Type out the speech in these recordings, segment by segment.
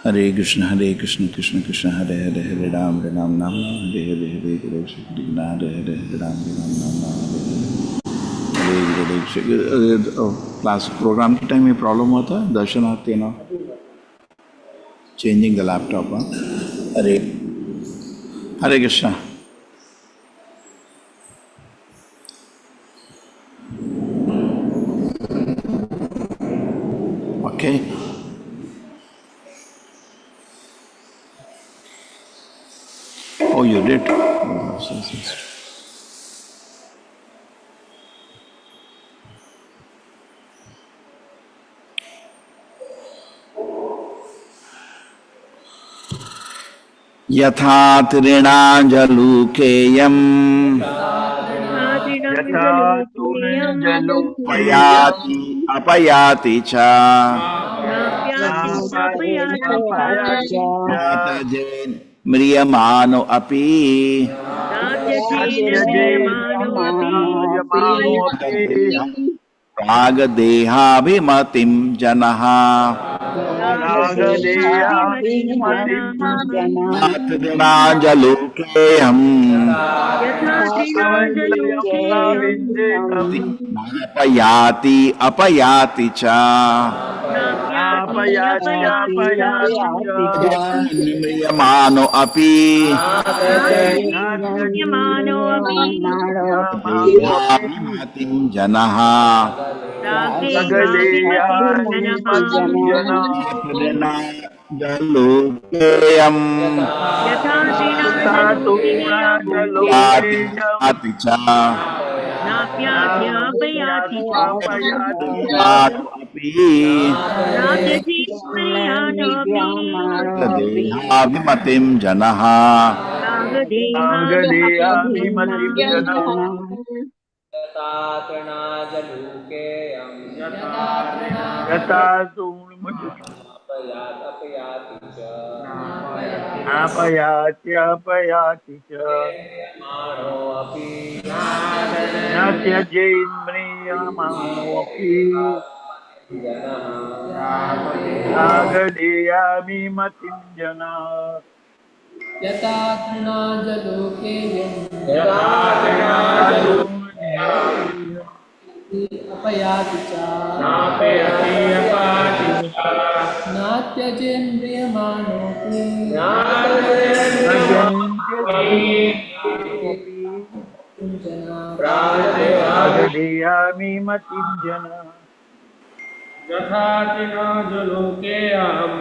हरे कृष्ण कृष्ण कृष्ण हरे हरे हरे राम नाम नाम हरे हरे हरे हरे श्री हरे हरे हरे राम नाम नाम हरे हरे हरे। क्लास प्रोग्राम के टाइम में प्रॉब्लम हुआ था दर्शनार्थी ना changing the laptop. Hare Hare Krishna. Okay oh you did यथा तृणाजलूकेयम् यथा तृणजलोकेयम् अपयाति अपयाति च नापयाति च नातजेन् म्रियमाणो अपि नात्यजेन्द्रियमाणोऽपि प्रागदेहाभिमतिं जनः रागदेहाभिमतिं तृणाजलोकेऽहम् अवन्द्यं न विद्येतं नापयाति अपयाति च नापयात्यपयाति च म्रियमाणो अपि नात्यजेन्द्रियमाणोऽपि देहाभिमतिं जनः रागदेहाभिमतिं जनः तृणाजलोकेऽयम् यथा तृणजलोकेयम् अपयाति च नाप्यात्यपयाति च अपि देहाभिमतिं जनः रागदेहाभिमतिं जनः यथा तृणाजलूकेऽयं यथा तृणजलोकेयम् अपयादपयाति च नापयात्यपयाति च मानोऽपि न त्यजेन्म्रियमाणोऽपि जनः रागदेयाभिमतिं जनः यथा तृणाजलोकेयं यथा तृणजलोकेयम् अपयाति च नापयति अपाति नात्यजेन्द्रियमाणोऽपि न जन्त्यजेन्म्रियमाणोऽपि कुञ्चना रागदेयाभिमतिं जनः यथा तृणाजलोकेऽहं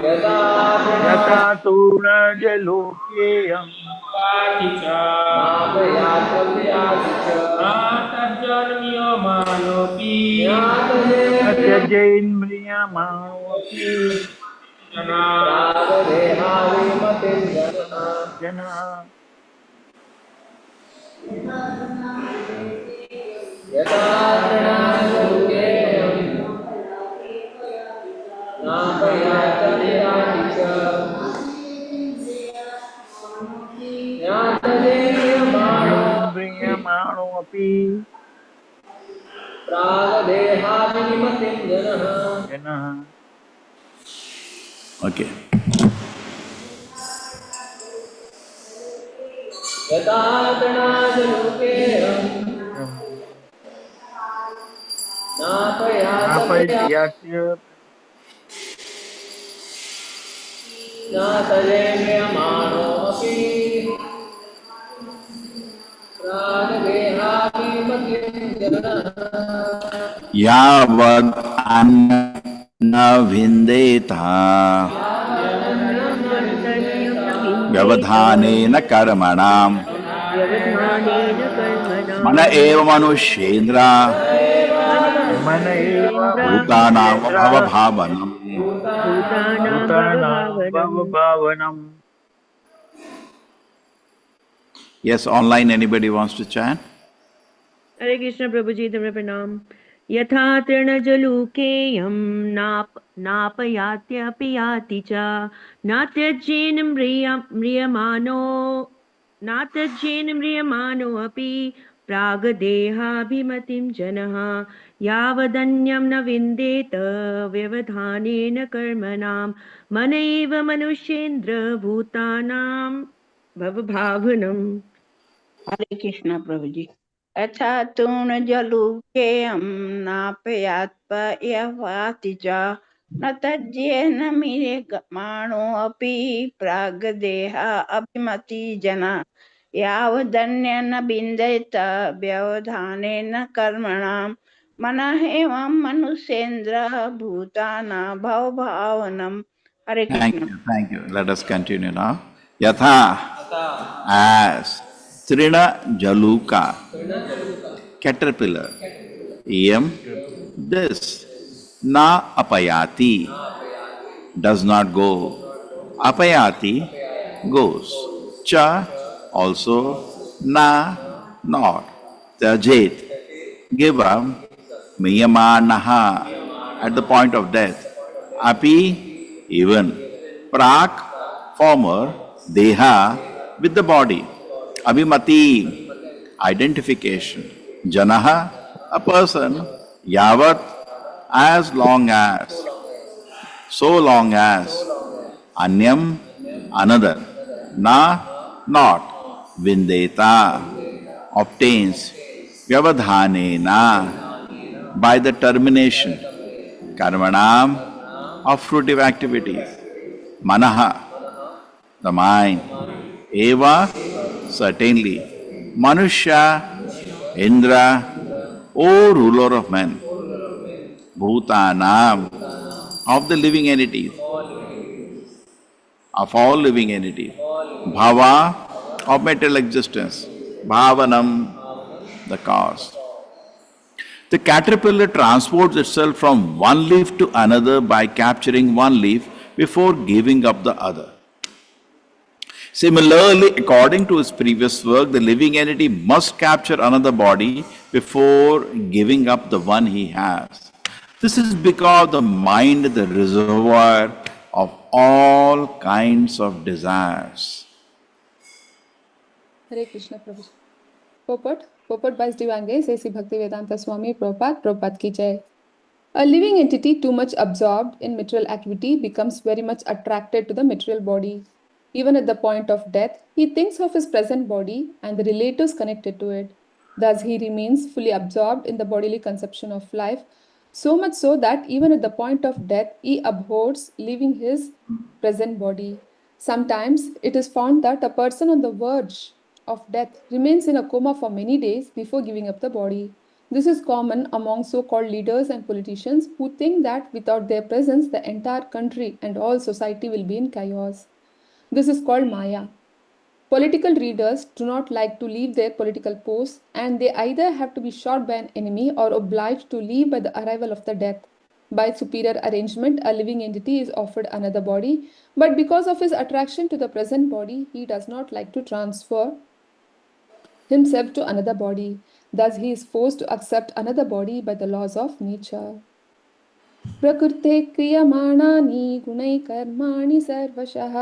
यथा तूर्णजलोकेयम् पाति च नापयात्यपयाति च नातज्जन्म्रियमाणोऽपि न त्यजेन्म्रियमाणोऽपि रागदेहाभिमतिं जनः यथा तृणाजलोकेऽयं नापयात्यपयाति च इन्द्रियमाणोऽपि प्रागदेहाभिमतिं जनः जनः ओके यथा तृणाजलोकेऽयं नापयात्यपयाति नापयात्य नातजेन्द्रियमाणोऽपि प्रागदेहाभिमतिं जनः यावद् अन्न न विन्देत व्यवधानेन कर्मणाम् मन एव मनुष्येन्द्र मन एव भूतानां मनुष्येन्द्र भवभावनम् भूतानां भवभावनम् Yes, online anybody wants to chant? हरे कृष्ण प्रभु जी तुम्हें प्रणाम। यथा तृणजलूकेयं नापयात्यपयाति च नात्यज्येन म्रियमाणो अपि प्रागदेहाभिमतिं जनः यावदन्यं न विन्देत व्यवधानेन कर्मणां मन एव मनुष्येन्द्र भूतानां भवभावनम्। हरे कृष्णा प्रभु जी। अच्छा तूण जलु के हम नापयात्पयवाति च न तज्जेन मिरे माणो अपि प्रागदेह अभिमति जना यावदन्य न बिन्देत व्यवधानेन कर्मणां मनः एवं मनुष्येन्द्र भूताना भवभावनम्। हरे Krishna. Thank you. Let us continue now. Yatha, as Trina Jaluka, caterpillar, Yam, this, na apayati, does not go. Apayati goes. Cha also, na not. Tajit, give up. Miyamanaha, at the point of death. Api, even. Prak, former. Deha, with the body. Abhimati, identification. Janaha, a person. Yavat, as long as. So long as. Anyam, another. Na, not. Vindeta, obtains. Vyavadhanena, by the termination. Karmanam, of fruitive activities. Manaha, the mind. Eva, certainly. Manushya, Indra, O ruler of men. Bhutanam, of the living entities. Of all living entities. Bhava, of material existence. Bhavanam, the cause. The caterpillar transports itself from one leaf to another by capturing one leaf before giving up the other. Similarly, according to his previous work, the living entity must capture another body before giving up the one he has. This is because the mind is the reservoir of all kinds of desires. Hare Krishna Prabhu. Purport by His Divine Grace A.C. Bhaktivedanta Swami Prabhupada ki jai. A living entity too much absorbed in material activity becomes very much attracted to the material body. Even at the point of death, he thinks of his present body and the relatives connected to it. Thus, he remains fully absorbed in the bodily conception of life, so much so that even at the point of death, he abhors leaving his present body. Sometimes it is found that a person on the verge of death remains in a coma for many days before giving up the body. This is common among so-called leaders and politicians who think that without their presence, the entire country and all society will be in chaos. This is called Maya. Political leaders do not like to leave their political posts, and they either have to be shot by an enemy or obliged to leave by the arrival of the death. By superior arrangement, a living entity is offered another body, but because of his attraction to the present body, he does not like to transfer himself to another body. Thus, he is forced to accept another body by the laws of nature. प्रकृते क्रियमाणानि गुणै कर्माणि सर्वशः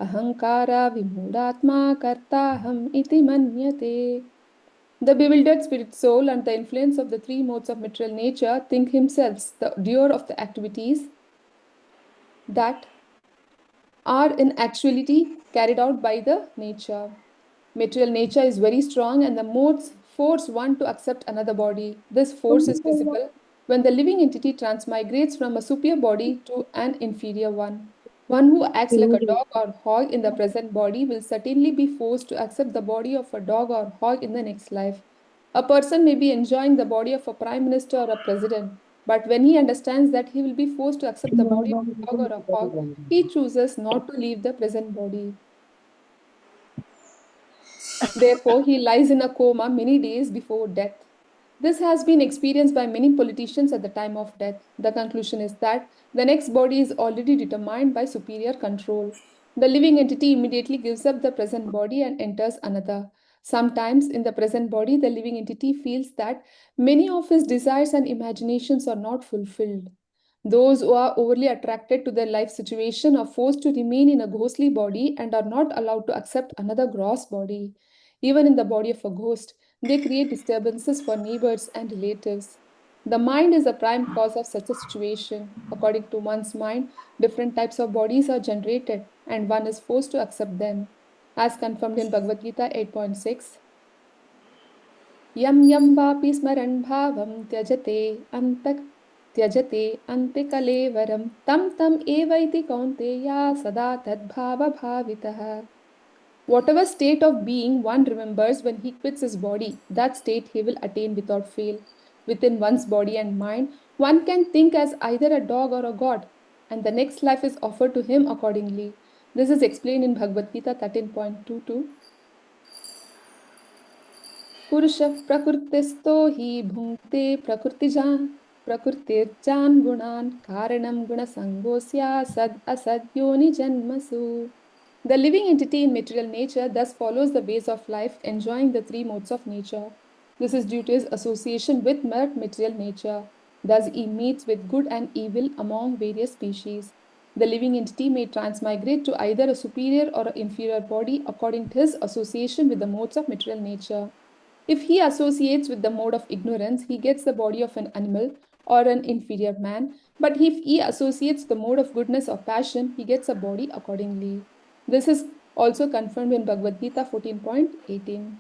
अहंकारा विमूढात्मा कर्ताहम् इति मन्यते. The bewildered spirit soul, under the influence of the three modes of material nature, think himself the doer of the activities that are in actuality carried out by the nature. Material nature is very strong and the modes force one to accept another body. This force is visible when the living entity transmigrates from a superior body to an inferior one. One who acts like a dog or hog in the present body will certainly be forced to accept the body of a dog or hog in the next life. A person may be enjoying the body of a prime minister or a president, but when he understands that he will be forced to accept the body of a dog or a hog, he chooses not to leave the present body. Therefore, he lies in a coma many days before death. This has been experienced by many politicians at the time of death. The conclusion is that the next body is already determined by superior control. The living entity immediately gives up the present body and enters another. Sometimes in the present body, the living entity feels that many of his desires and imaginations are not fulfilled. Those who are overly attracted to their life situation are forced to remain in a ghostly body and are not allowed to accept another gross body. Even in the body of a ghost, They create disturbances for neighbors and relatives. The mind is the prime cause of such a situation. According to one's mind, different types of bodies are generated, and one is forced to accept them. As confirmed in Bhagavad Gita 8.6, यं यं वापि स्मरन् भावं त्यजते अन्तिकलेवरं तं तं एवैति कौन्तेया सदा तद्भावभावितः. Whatever state of being one remembers when he quits his body, that state he will attain without fail. Within one's body and mind, one can think as either a dog or a god, and the next life is offered to him accordingly. This is explained in Bhagavad Gita 13.22. पुरुषः प्रकृतिस्थो हि भुङ्क्ते प्रकृतिर्जान् गुणान् कारणं गुणसङ्गोऽस्य सद् असद्योनिजन्मसु. The living entity in material nature thus follows the ways of life, enjoying the three modes of nature. This is due to his association with material nature. Thus he meets with good and evil among various species. The living entity may transmigrate to either a superior or an inferior body according to his association with the modes of material nature. If he associates with the mode of ignorance, he gets the body of an animal or an inferior man. But if he associates the mode of goodness or passion, he gets a body accordingly. This is also confirmed in Bhagavad Gita 14.18.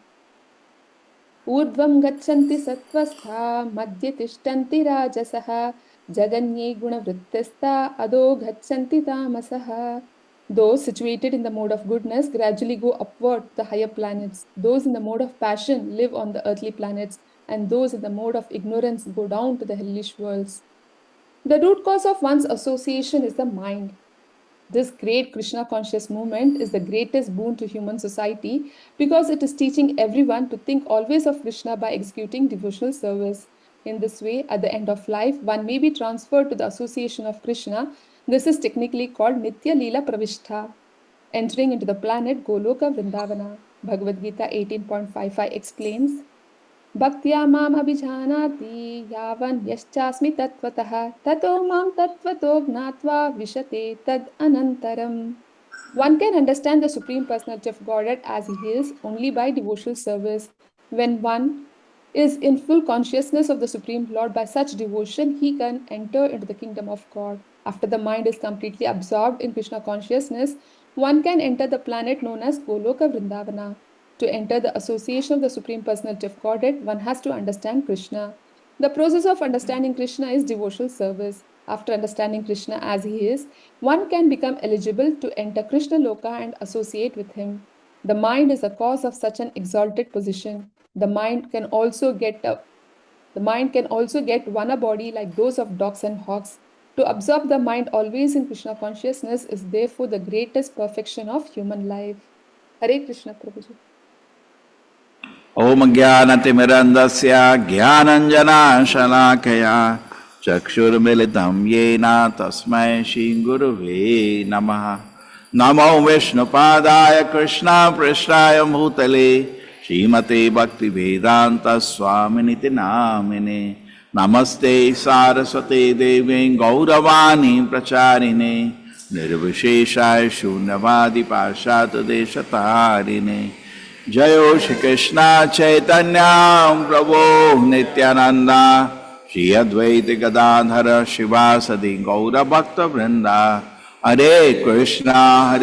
Urdhvam gachanti sattvastha madhye tishtanti rajasah jaganye gunavrittistha ado gachanti tamasah. Those situated in the mode of goodness gradually go upward to the higher planets. Those in the mode of passion live on the earthly planets, and those in the mode of ignorance go down to the hellish worlds. The root cause of one's association is the mind. This great Krishna conscious movement is the greatest boon to human society because it is teaching everyone to think always of Krishna by executing devotional service. In this way, at the end of life, one may be transferred to the association of Krishna. This is technically called Nitya Leela Pravishtha, entering into the planet Goloka Vrindavana. Bhagavad Gita 18.55 explains, Bhaktya mam abhijanati yavan yaschasmi tatvatah tato mam tatvato gnatva vishate tad anantaram. One can understand the Supreme Personality of Godhead as he is only by devotional service. When one is in full consciousness of the Supreme Lord by such devotion, he can enter into the kingdom of God. After the mind is completely absorbed in Krishna consciousness, one can enter the planet known as Goloka Vrindavana. To enter the association of the Supreme Personality of Godhead, one has to understand Krishna. The process of understanding Krishna is devotional service. After understanding Krishna as he is, one can become eligible to enter Krishna Loka and associate with him. The mind is the cause of such an exalted position. The mind can also get one a body like those of dogs and hawks. To absorb the mind always in Krishna consciousness is therefore the greatest perfection of human life. Hare Krishna Prabhuji. Om Jnanatimirandasya Jnananjana-shalakaya Chakshurmilitam Yena Tasmai Shri Gurave Namaha. Namo Vishnupadaya Krishna Prishtaya Bhutale Srimate Bhaktivedanta Swaminiti Namine. Namaste Saraswate Devi Gauravani Pracharine Nirvisheshaya Shunyavadi Pashata Deshatarine. Jayo Shri Krishna Chaitanya Prabhu Nityananda Shri Advaita Gadadhara Shivasadi Gaura Bhakta Vrinda. Hare Krishna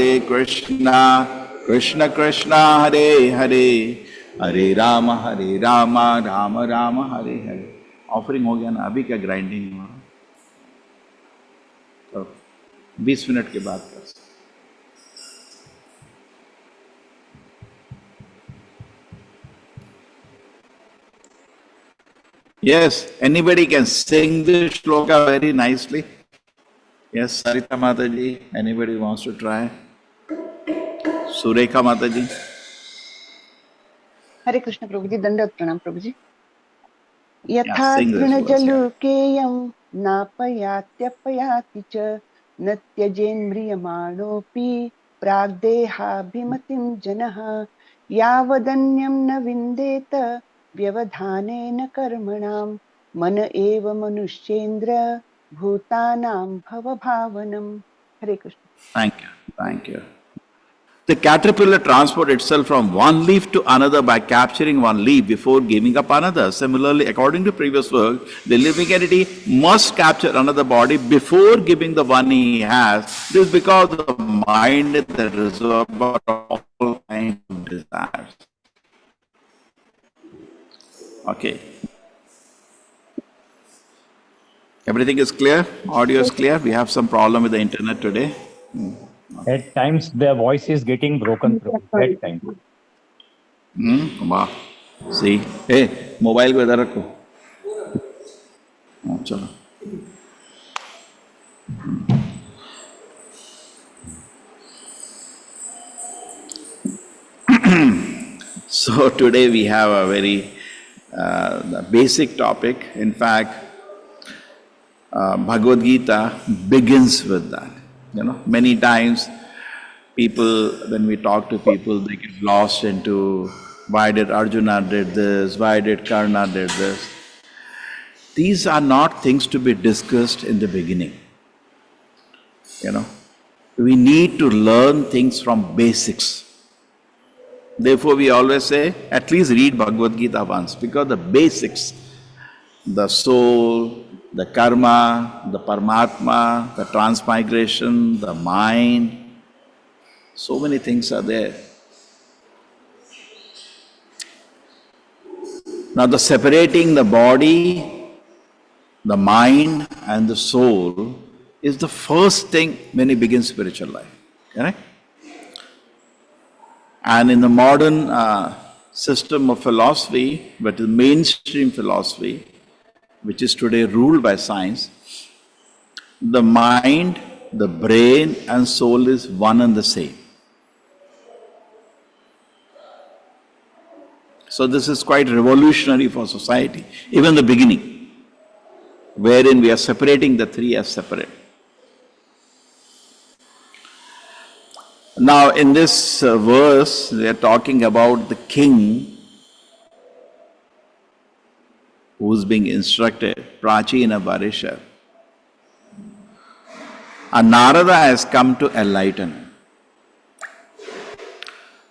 Krishna Krishna Hare Hare Hare Rama Rama Rama Hare Hare. Offering हो गया ना, अभी क्या grinding हुआ, तो 20 minute के बाद कर सकते. Yes, anybody can sing this shloka very nicely. Yes, Sarita Mataji, anybody wants to try? Surekha Mataji. हरे कृष्ण प्रभु जी, दंडवत प्रणाम प्रभु जी. यथा sing this verse, तृणजलुकेयं नापयात्यपयाति च न त्यजेन्म्रियमाणोऽपि प्राग्देहाभिमतिं जनः यावदन्यं न विन्देत व्यवधानेन कर्मणां मन एव मनुष्येन्द्र भूतानां भवभावनम्. हरे Krishna. Thank you. The caterpillar transports itself from one leaf to another by capturing one leaf before giving up another. Similarly, according to previous work, the living entity must capture another body before giving the one he has. This is because the mind is the reservoir of all kinds of desires. Okay. Everything is clear? Audio is clear? We have some problem with the internet today. At times, the voice is getting broken through. At times. वाह सही हे mobile को इधर रखो चलो So today we have a very basic topic. In fact, Bhagavad Gita begins with that. You know, many times people, when we talk to people, they get lost into why did Arjuna did this, why did Karna did this. These are not things to be discussed in the beginning. You know, we need to learn things from basics. Therefore, we always say, at least read Bhagavad Gita once, because the basics, the soul, the karma, the Paramatma, the transmigration, the mind, so many things are there. Now, the separating the body, the mind, and the soul is the first thing when you begin spiritual life. Correct? And in the modern system of philosophy, but the mainstream philosophy, which is today ruled by science, the mind, the brain, and soul is one and the same. So this is quite revolutionary for society, even the beginning, wherein we are separating the three as separate. Now, in this verse, they are talking about the king who is being instructed, Prachina Barisha. And Narada has come to enlighten him.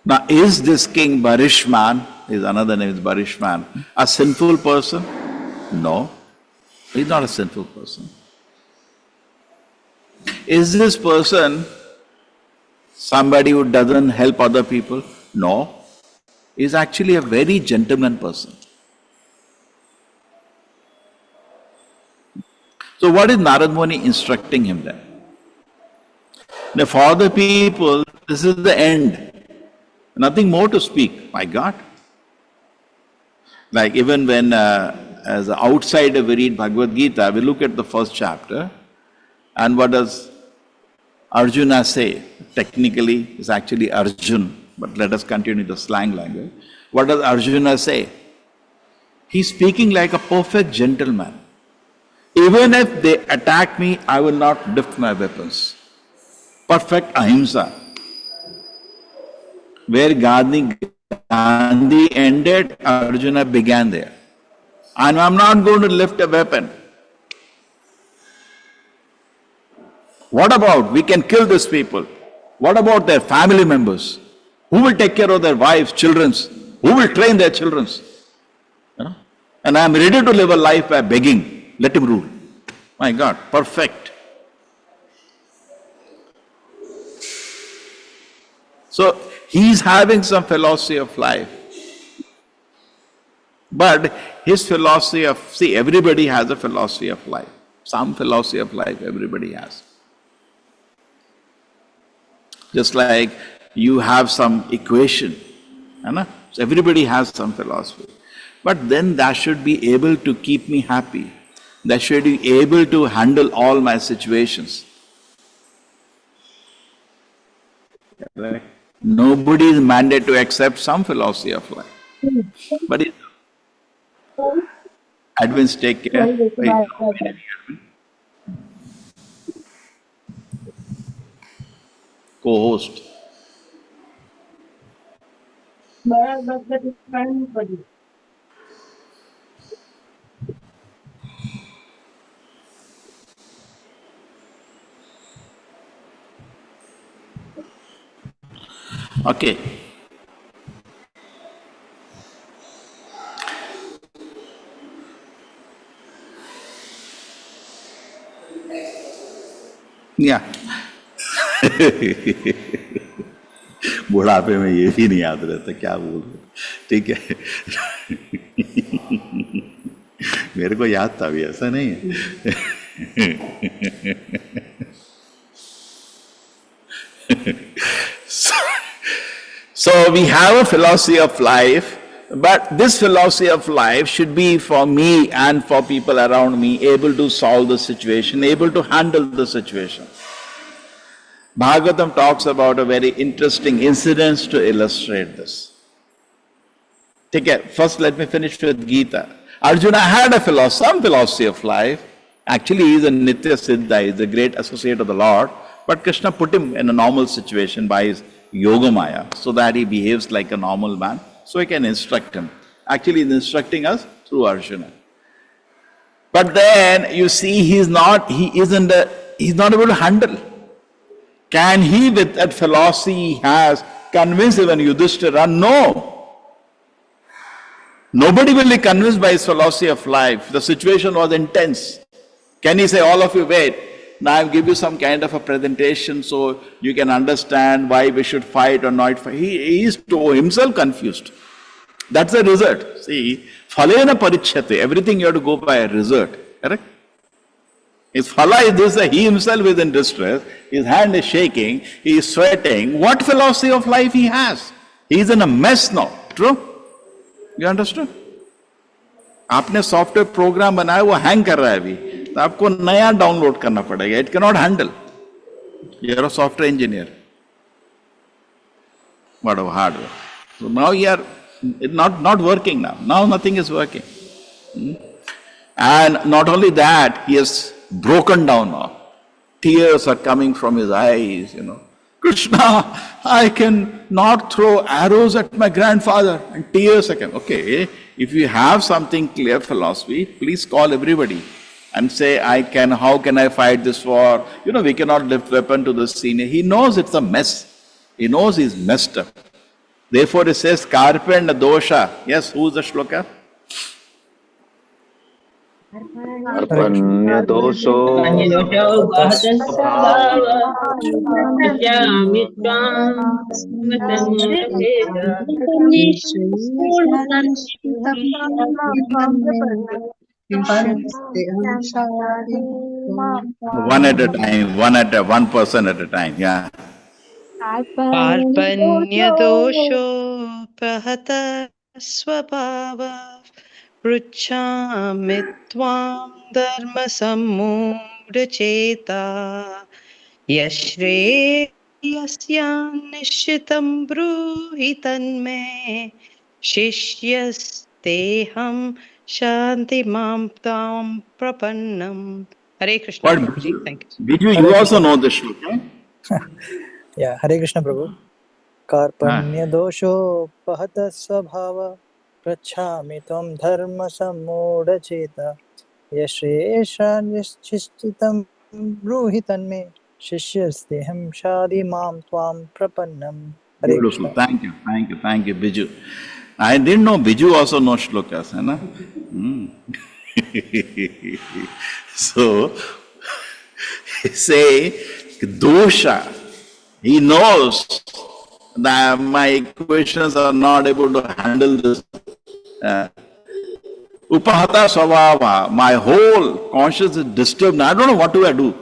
Now, is this king Barishman, his another name is Barishman, a sinful person? No, he's not a sinful person. Is this person somebody who doesn't help other people? No. He's actually a very gentleman person. So what is Narad Muni instructing him then? Now for the people, this is the end. Nothing more to speak. My God. Like even when as an outsider we read Bhagavad Gita, we look at the first chapter and what does Arjuna say? Technically, it's actually Arjun, but let us continue the slang language. What does Arjuna say? He's speaking like a perfect gentleman. Even if they attack me, I will not lift my weapons. Perfect ahimsa. Where Gandhi ended, Arjuna began there. And I'm not going to lift a weapon. What about, we can kill these people. What about their family members? Who will take care of their wives, children? Who will train their children? You know? And I am ready to live a life by begging. Let him rule. My God, perfect. So, he's having some philosophy of life. But his philosophy of, see, everybody has a philosophy of life. Some philosophy of life everybody has. Just like you have some equation. So everybody has some philosophy. But then that should be able to keep me happy. That should be able to handle all my situations. Right? Nobody is mandated to accept some philosophy of life. But it, Advins, take care. Co-host. Okay. Yeah. बुढ़ापे में ये भी नहीं याद रहता क्या बोल रहे, ठीक है। मेरे को याद था, अभी ऐसा नहीं है। So we have a philosophy of life, but this philosophy of life should be for me and for people around me, able to solve the situation, able to handle the situation. Bhagavatam talks about a very interesting incident to illustrate this. Okay, first let me finish with Gita. Arjuna had some philosophy of life. Actually, he is a Nitya Siddha, he is a great associate of the Lord. But Krishna put him in a normal situation by his Yogamaya, so that he behaves like a normal man, so he can instruct him. Actually, he is instructing us through Arjuna. But then you see, he's not able to handle. Can he, with that philosophy he has, convince even Yudhishthira? No. Nobody will be convinced by his philosophy of life. The situation was intense. Can he say, all of you wait, now I'll give you some kind of a presentation so you can understand why we should fight or not fight? He is to himself confused. That's the result. See, phalena parichyate. Everything you have to go by a result. Correct? His phala is this, that he himself is in distress, his hand is shaking, he is sweating. What philosophy of life he has? He is in a mess now. True? You understand? आपने software program बनाया, वो hang कर रहा है अभी, तो आपको नया डाउनलोड करना पड़ेगा. It can not handle. You are a software engineer. What a hard work. So now you are not working now. Now nothing is working. And not only that, he has broken down now. Tears are coming from his eyes, Krishna, I can not throw arrows at my grandfather. And tears are coming. Okay, if you have something clear philosophy, please call everybody and say, how can I fight this war? We cannot lift weapon to the senior. He knows it's a mess. He knows he's messed up. Therefore, it says, Karpena dosha. Yes, who's the shloka? Arpanya dosho One at a time, one person at a time, yeah. Arpanya-dosho prahata svabhava pruchhami tvam dharma sammudacheta yashreyasya nishitam bruhi tanme shishyasteham shanti mam tam prapannam. Hare Krishna. What? Prabhuji, thank you. Biju, you also know this shloka? Yeah, Hare Krishna Prabhu. Karpanya dosho pahata svabhava prachhami tvam dharma sammudha cheta yashresha nishchitam bruhitanme shishyasteham shadi mam tvam prapannam. Hare Beautiful. Krishna. Thank you, Biju. I didn't know Biju also knows shlokas, hai na? So, say, dosha. He knows that my equations are not able to handle this. Upahata svabhava. My whole conscience is disturbed. I don't know what do I do.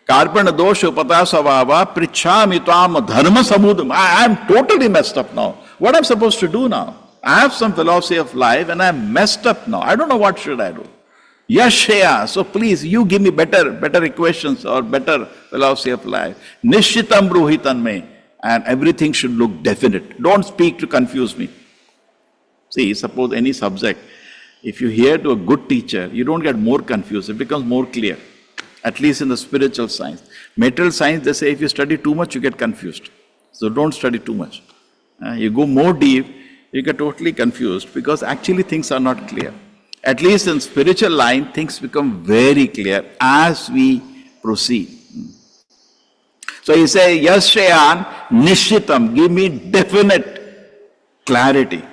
Karpana dosha upahata svabhava prichhami tvam dharma samudam. I am totally messed up now. What am I supposed to do now? I have some philosophy of life and I am messed up now. I don't know what should I do. Yashya, so please you give me better equations or better philosophy of life. Nishitam bruhitanme, and everything should look definite. Don't speak to confuse me. See, suppose any subject, if you hear to a good teacher, you don't get more confused, it becomes more clear. At least in the spiritual science. Material science, they say if you study too much, you get confused. So don't study too much. You go more deep, you get totally confused because actually things are not clear. At least in spiritual line, things become very clear as we proceed. So you say, yes, Shreyan, Nishitam, give me definite clarity.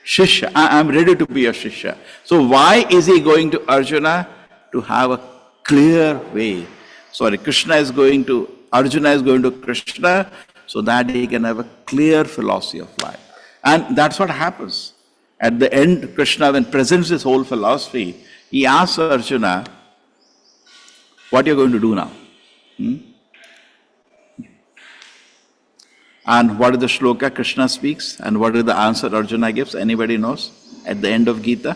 Shishya, I am ready to be a Shishya. So why is he going to Arjuna? To have a clear way. Sorry, Arjuna is going to Krishna so that he can have a clear philosophy of life. And that's what happens. At the end, Krishna, when presents his whole philosophy, he asks Arjuna, what are you going to do now? And what is the shloka Krishna speaks? And what is the answer Arjuna gives? Anybody knows? At the end of Gita?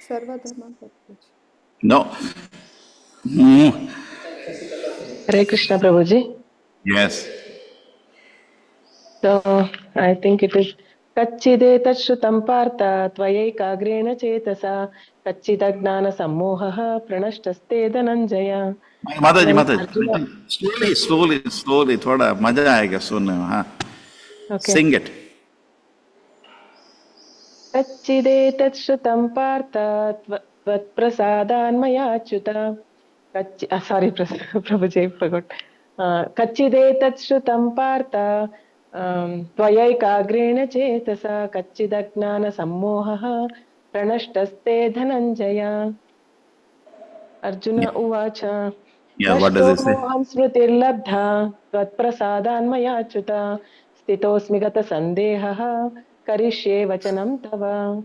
Sarva dharma pratij. No. Hare Krishna Prabhuji. Yes. So I think it is Kachide Tashrutam Partha Tvayaicagrena Chetasa Kachidajnana Sammohaha Pranashtaste Dhananjaya. Mataji, slowly, thoda maja aayega sunne mein, Okay. Sing it. Kachide Tashrutam Partha Tvat Maya Achyuta. Sorry, Prabhuji, I forgot. Kachide Tashrutam Partha Tvayaicagrena Chetasa Kachidajnana Sammohaha Pranashtaste Dhananjaya. Arjuna Uvacha. Yeah, what does it say? Nashto smritirlabdha tvatprasadanmaya achyuta stitosmi gata sandehaha karishye vachanam tava.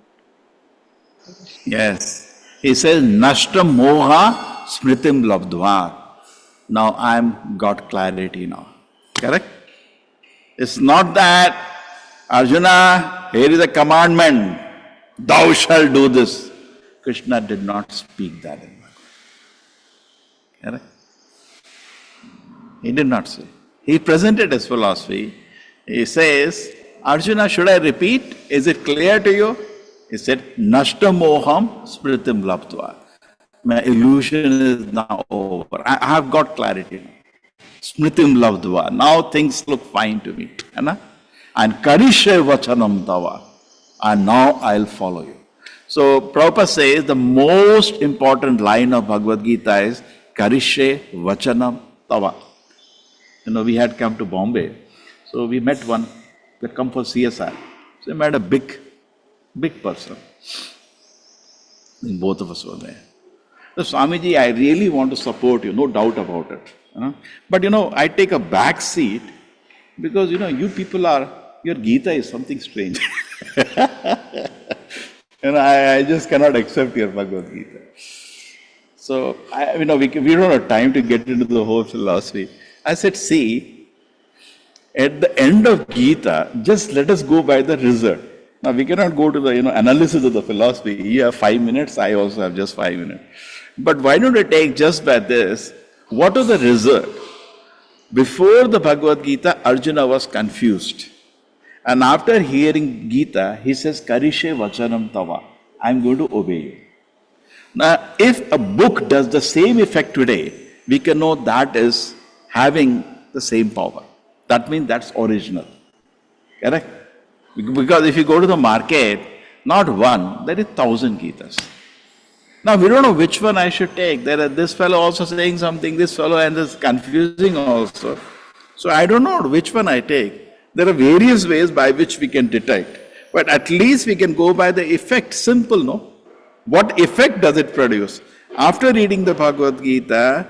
Yes. He says, Nashtam moha smritim labdva. Now I'm got clarity now. Correct? It's not that, Arjuna, here is a commandment, thou shalt do this. Krishna did not speak that in Bhagavad. Correct? He did not say. He presented his philosophy. He says, Arjuna, should I repeat? Is it clear to you? He said, Nashta moham smritim labdva. My illusion is now over. I have got clarity now. Smritim labdva. Now things look fine to me. And karishe vachanam tava. And now I'll follow you. So Prabhupada says the most important line of Bhagavad Gita is Karishe Vachanam Tava. You know, we had come to Bombay. So we met one, we had come for CSR. So we met a big person. And both of us were there. So Swamiji, I really want to support you, no doubt about it. But I take a back seat because, you people your Gita is something strange. I just cannot accept your Bhagavad Gita. So, we don't have time to get into the whole philosophy. I said, see, at the end of Gita, just let us go by the result. Now, we cannot go to the, analysis of the philosophy. You have 5 minutes, I also have just 5 minutes. But why don't I take just by this, what is the result? Before the Bhagavad Gita, Arjuna was confused. And after hearing Gita, he says, Karishe Vachanam Tava. I'm going to obey you. Now, if a book does the same effect today, we can know that is having the same power. That means that's original. Correct? Because if you go to the market, not one, there is 1,000 Gitas. Now, we don't know which one I should take. There are this fellow also saying something, this fellow, and this confusing also. So I don't know which one I take. There are various ways by which we can detect. But at least we can go by the effect. Simple, no? What effect does it produce? After reading the Bhagavad Gita,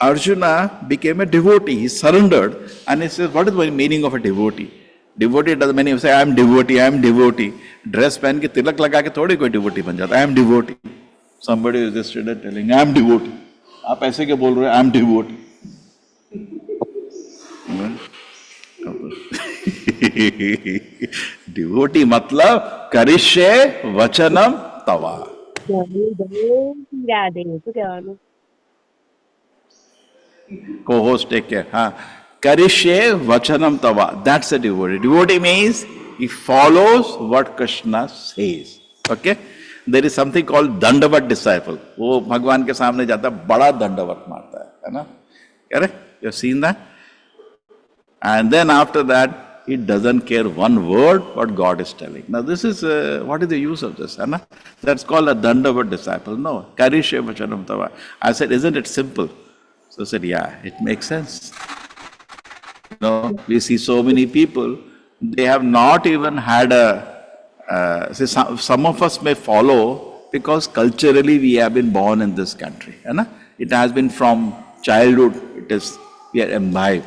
Arjuna became a devotee. He surrendered. And he says, what is the meaning of a devotee? Devotee doesn't mean you say, I am devotee, I am devotee. Dress pen ke tilak laga ke thodi koi devotee ban jata. I am devotee. Somebody is just telling, I am devotee. Aap aise ke bol rahe, I am devotee. Devotee matlab karishe vachanam tava. Co-host, take care. Karishe vachanam tava. That's a devotee. Devotee means he follows what Krishna says. Okay? There is something called Dandavat disciple. वो भगवान के सामने जाता है, बड़ा दंडवत मारता है ना? Correct? You have seen that? And then after that, he doesn't care one word what God is telling. Now this is, what is the use of this? Anna? That's called a Dandavat disciple. No, Karishe Vachanam Tava. I said, isn't it simple? So I said, yeah, it makes sense. You know, we see so many people, they have not even had say some of us may follow because culturally we have been born in this country. It has been from childhood, we are imbibed.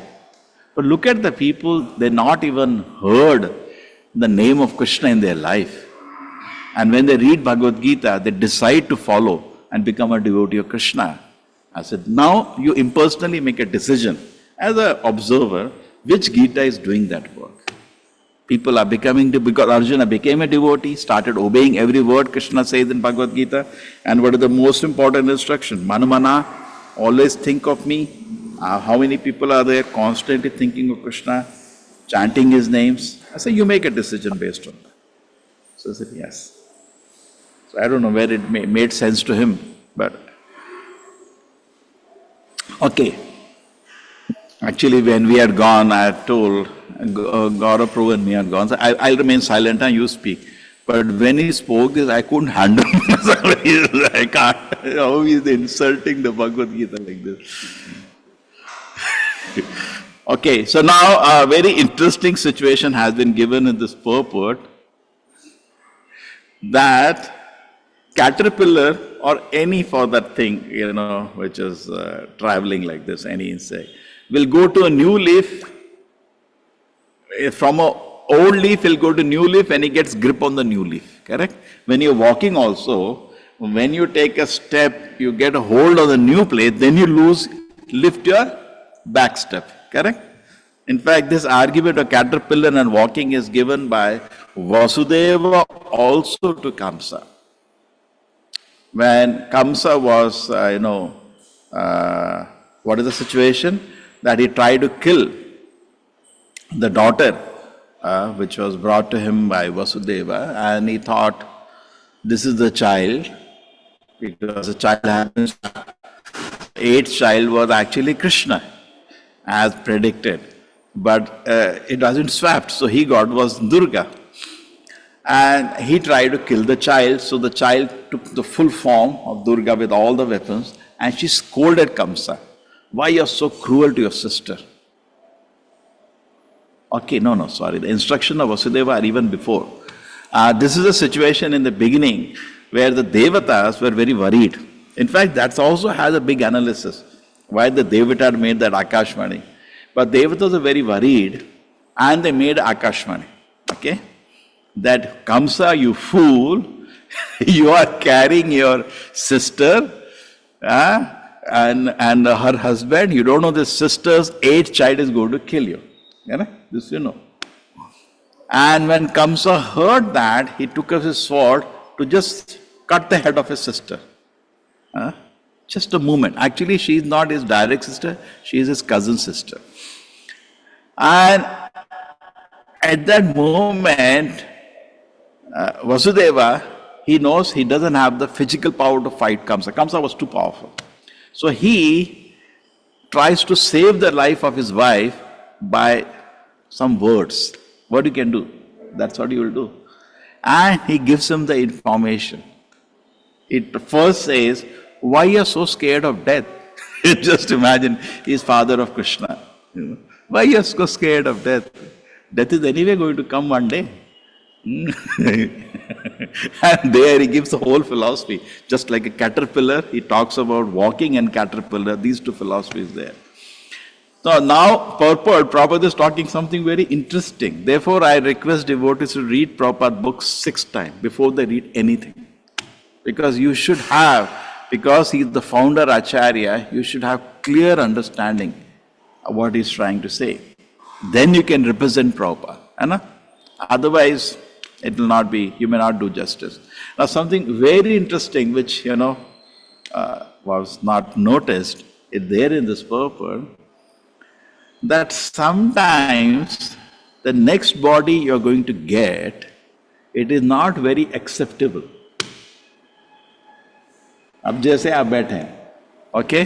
But look at the people, they not even heard the name of Krishna in their life. And when they read Bhagavad Gita, they decide to follow and become a devotee of Krishna. I said, now you impersonally make a decision as an observer, which Gita is doing that work. People are becoming, because Arjuna became a devotee, started obeying every word Krishna says in Bhagavad Gita. And what is the most important instruction? Manumana, always think of me. How many people are there constantly thinking of Krishna, chanting his names? I said, you make a decision based on that. So I said, yes. So I don't know where it made sense to him, but okay. Actually, when we had gone, I had told Gaurav Prabhu and me had gone. So I'll remain silent and you speak. But when he spoke this, I couldn't handle it. I can't. How he's insulting the Bhagavad Gita like this. Okay, so now a very interesting situation has been given in this purport that caterpillar or any for that thing, which is traveling like this, any insect, will go to a new leaf. From an old leaf, he'll go to new leaf and he gets grip on the new leaf, correct? When you're walking also, when you take a step, you get a hold of the new place, then you lift your back step, correct? In fact, this argument of caterpillar and walking is given by Vasudeva also to Kamsa. When Kamsa was, what is the situation? That he tried to kill the daughter, which was brought to him by Vasudeva, and he thought, this is the child, because the child happens, the eighth child was actually Krishna, as predicted. But it wasn't swapped, so he got was Durga. And he tried to kill the child, so the child took the full form of Durga with all the weapons, and she scolded Kamsa. Why you are so cruel to your sister? Okay, sorry. The instruction of Vasudeva are even before. This is a situation in the beginning where the Devatas were very worried. In fact, that also has a big analysis. Why the Devata made that Akashvani. But Devatas are very worried and they made Akashvani. Okay? That Kamsa, you fool, you are carrying your sister and her husband. You don't know this sister's eighth child is going to kill you. This you know. And when Kamsa heard that, he took up his sword to just cut the head of his sister. Just a moment. Actually, she is not his direct sister, she is his cousin sister. And at that moment, Vasudeva, he knows he doesn't have the physical power to fight Kamsa. Kamsa was too powerful. So he tries to save the life of his wife by some words. What you can do? That's what he will do. And he gives him the information. It first says, why you are so scared of death? Just imagine, he is father of Krishna. Why you are so scared of death? Death is anyway going to come one day. And there he gives the whole philosophy. Just like a caterpillar, he talks about walking and caterpillar, these two philosophies there. So now purport, Prabhupada is talking something very interesting. Therefore, I request devotees to read Prabhupada books 6 times before they read anything. Because you should have, because he is the founder Acharya, you should have clear understanding of what he is trying to say. Then you can represent Prabhupada. Otherwise, it will not be, you may not do justice. Now something very interesting which, was not noticed, is there in this purport, that sometimes the next body you are going to get, it is not very acceptable. अब जैसे आप बैठे हैं, okay,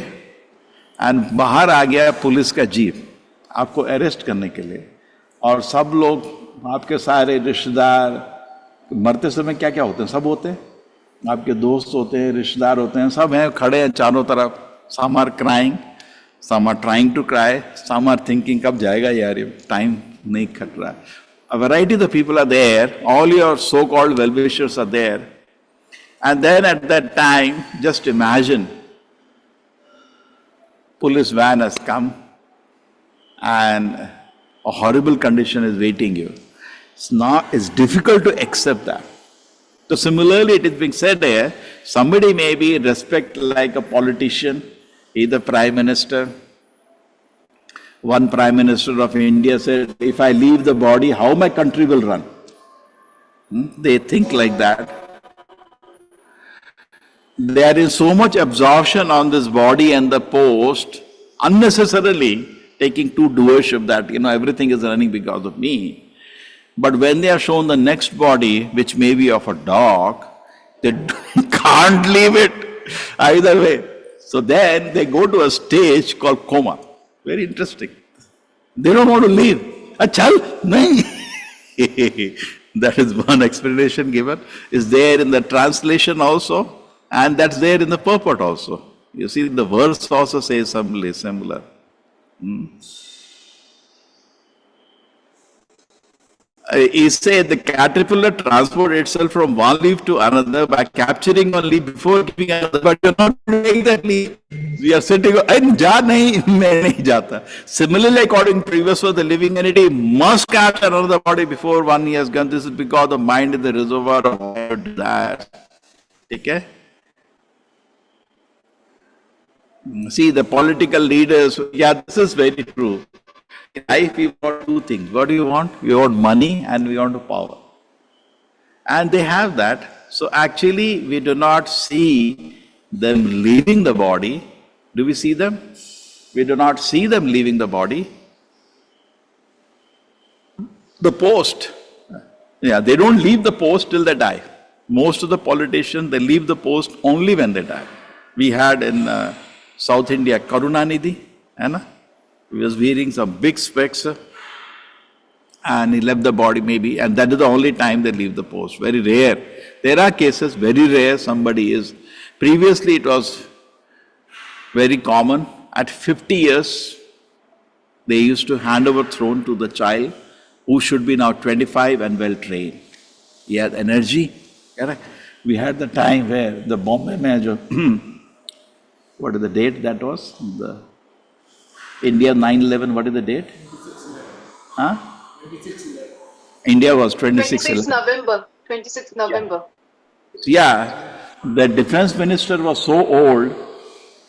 and बाहर आ गया police का jeep आपको arrest करने के लिए, और सब लोग आपके सारे रिश्तेदार, मरते समय क्या क्या होते हैं, सब होते हैं, आपके दोस्त होते हैं, रिश्तेदार होते हैं, सब हैं खड़े हैं चारों तरफ, some are crying, Some are trying to cry, some are thinking, kab jayega yaar, ye time nahi khat raha. A variety of the people are there, all your so-called well-wishers are there. And then at that time, just imagine, police van has come and a horrible condition is waiting you. It's difficult to accept that. So similarly, it is being said here, somebody may be respect like a politician, either Prime Minister. One Prime Minister of India said, if I leave the body, how my country will run? They think like that. There is so much absorption on this body and the post, unnecessarily taking to doership that, everything is running because of me. But when they are shown the next body, which may be of a dog, they can't leave it either way. So then they go to a stage called coma. Very interesting. They don't want to leave. Achal, nahi. That is one explanation given. Is there in the translation also, and that's there in the purport also. You see, the verse also says something similar. He said the caterpillar transports itself from one leaf to another by capturing one leaf before giving another, but you're not doing that leaf. We are sitting, Similarly, according to previous verse, the living entity must capture another body before one he has gone. This is because the mind is the reservoir of desires. Okay? See, the political leaders, this is very true. In life, we want two things. What do you want? We want money and we want power. And they have that. So actually, we do not see them leaving the body. Do we see them? We do not see them leaving the body. The post. They don't leave the post till they die. Most of the politicians, they leave the post only when they die. We had in South India, Karunanidhi, he was wearing some big specs and he left the body maybe, and that is the only time they leave the post. Very rare. There are cases, very rare, somebody is. Previously it was very common. At 50 years, they used to hand over throne to the child who should be now 25 and well trained. He had energy. Correct? We had the time where the Bombay major, what is the date that was? The India 9/11, what is the date? 26/11. India was 26 November. 26 November. Yeah, the defense minister was so old,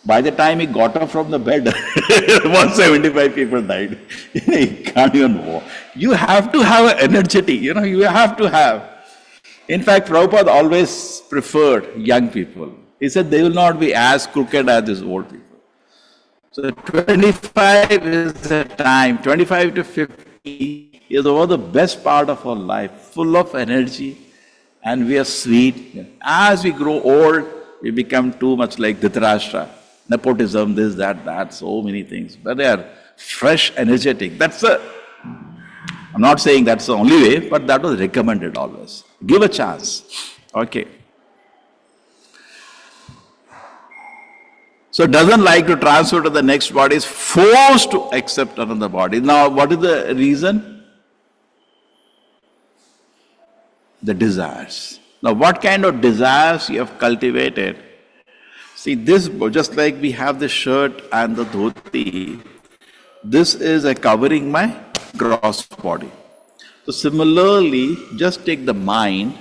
by the time he got up from the bed, 175 people died. He can't even walk. You have to have energy, you have to have. In fact, Prabhupada always preferred young people. He said they will not be as crooked as these old people. So 25 is the time, 25 to 50 is one of the best part of our life, full of energy, and we are sweet. As we grow old, we become too much like Dhritarashtra, nepotism, this, that, so many things. But they are fresh, energetic. I'm not saying that's the only way, but that was recommended always. Give a chance. Okay. So doesn't like to transfer to the next body, is forced to accept another body. Now, what is the reason? The desires. Now, what kind of desires you have cultivated? See, this, just like we have the shirt and the dhoti, this is a covering my gross body. So similarly, just take the mind.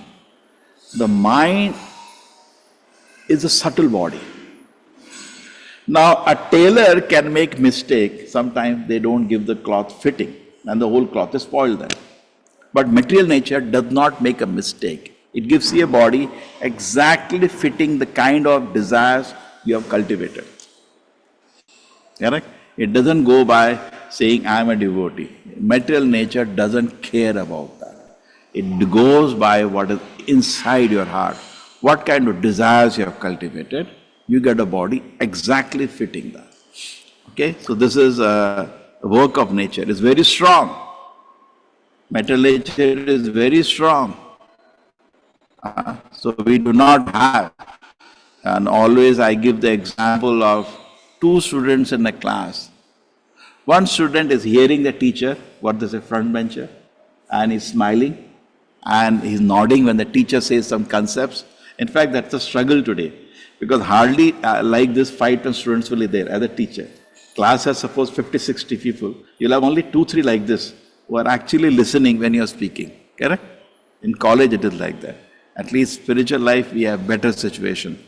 The mind is a subtle body. Now, a tailor can make mistake. Sometimes they don't give the cloth fitting and the whole cloth is spoiled then. But material nature does not make a mistake. It gives you a body exactly fitting the kind of desires you have cultivated. Correct? It doesn't go by saying, I am a devotee. Material nature doesn't care about that. It goes by what is inside your heart. What kind of desires you have cultivated. You get a body exactly fitting that. Okay, so this is a work of nature. It's very strong. Material nature is very strong. So we do not have, and always I give the example of two students in a class. One student is hearing the teacher, what they say, front bencher, and he's smiling and he's nodding when the teacher says some concepts. In fact, that's a struggle today because hardly like this fight when students will be there as a teacher. Class has suppose 50, 60 people. You'll have only 2, 3 like this who are actually listening when you're speaking. Correct? In college it is like that. At least spiritual life we have better situation.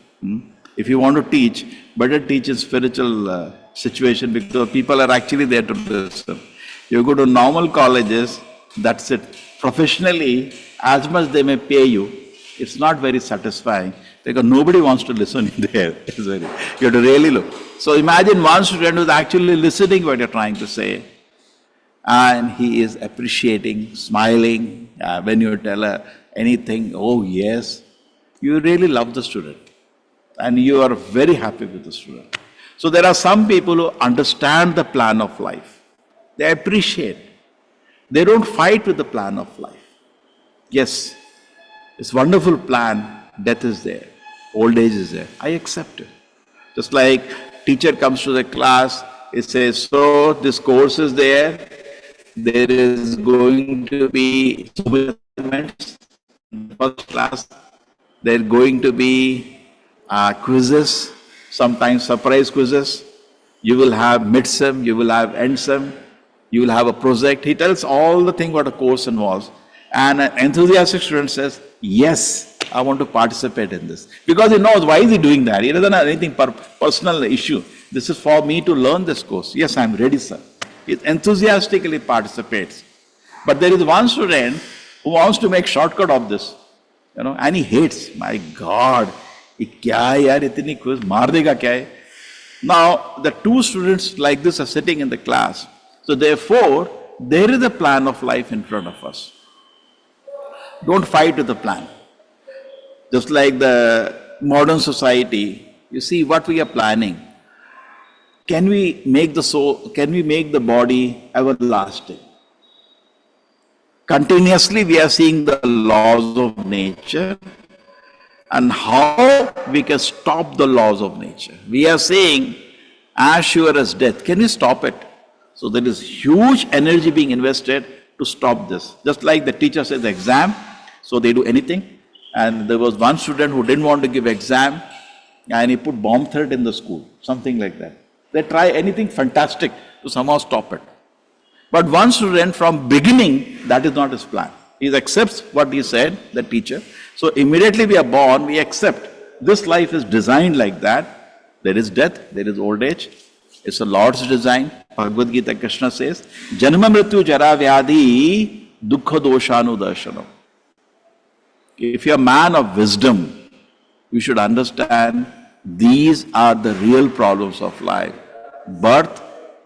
If you want to teach, better teach in spiritual situation because people are actually there to listen. You go to normal colleges, that's it. Professionally, as much they may pay you, it's not very satisfying because nobody wants to listen in there. You have to really look. So imagine one student who's actually listening what you're trying to say and he is appreciating, smiling when you tell her anything, oh yes, you really love the student and you are very happy with the student. So there are some people who understand the plan of life. They appreciate. They don't fight with the plan of life. Yes, it's wonderful plan, death is there, old age is there. I accept it. Just like teacher comes to the class, it says, so this course is there is going to be assignments in the first class, there are going to be quizzes, sometimes surprise quizzes. You will have mid-sem, you will have end-sem, you will have a project. He tells all the things what a course involves. And an enthusiastic student says, yes, I want to participate in this. Because he knows why is he doing that. He doesn't have anything personal issue. This is for me to learn this course. Yes, I'm ready, sir. He enthusiastically participates. But there is one student who wants to make shortcut of this, and he hates. My God, ये क्या है यार, इतनी quiz मार देगा क्या है? Now the two students like this are sitting in the class. So therefore, there is a plan of life in front of us. Don't fight with the plan. Just like the modern society, you see what we are planning. Can we make the soul, can we make the body everlasting? Continuously we are seeing the laws of nature and how we can stop the laws of nature. We are saying as sure as death, can we stop it? So there is huge energy being invested to stop this. Just like the teacher says the exam, so they do anything. And there was one student who didn't want to give exam and he put bomb threat in the school, something like that. They try anything fantastic to somehow stop it. But one student from beginning, that is not his plan. He accepts what he said, the teacher. So immediately we are born, we accept this life is designed like that. There is death, there is old age. It's the Lord's design. Bhagavad Gita, Krishna says, Janma mrityu jara vyadhi dukkha doshanu darshanam. If you're a man of wisdom, you should understand these are the real problems of life. Birth,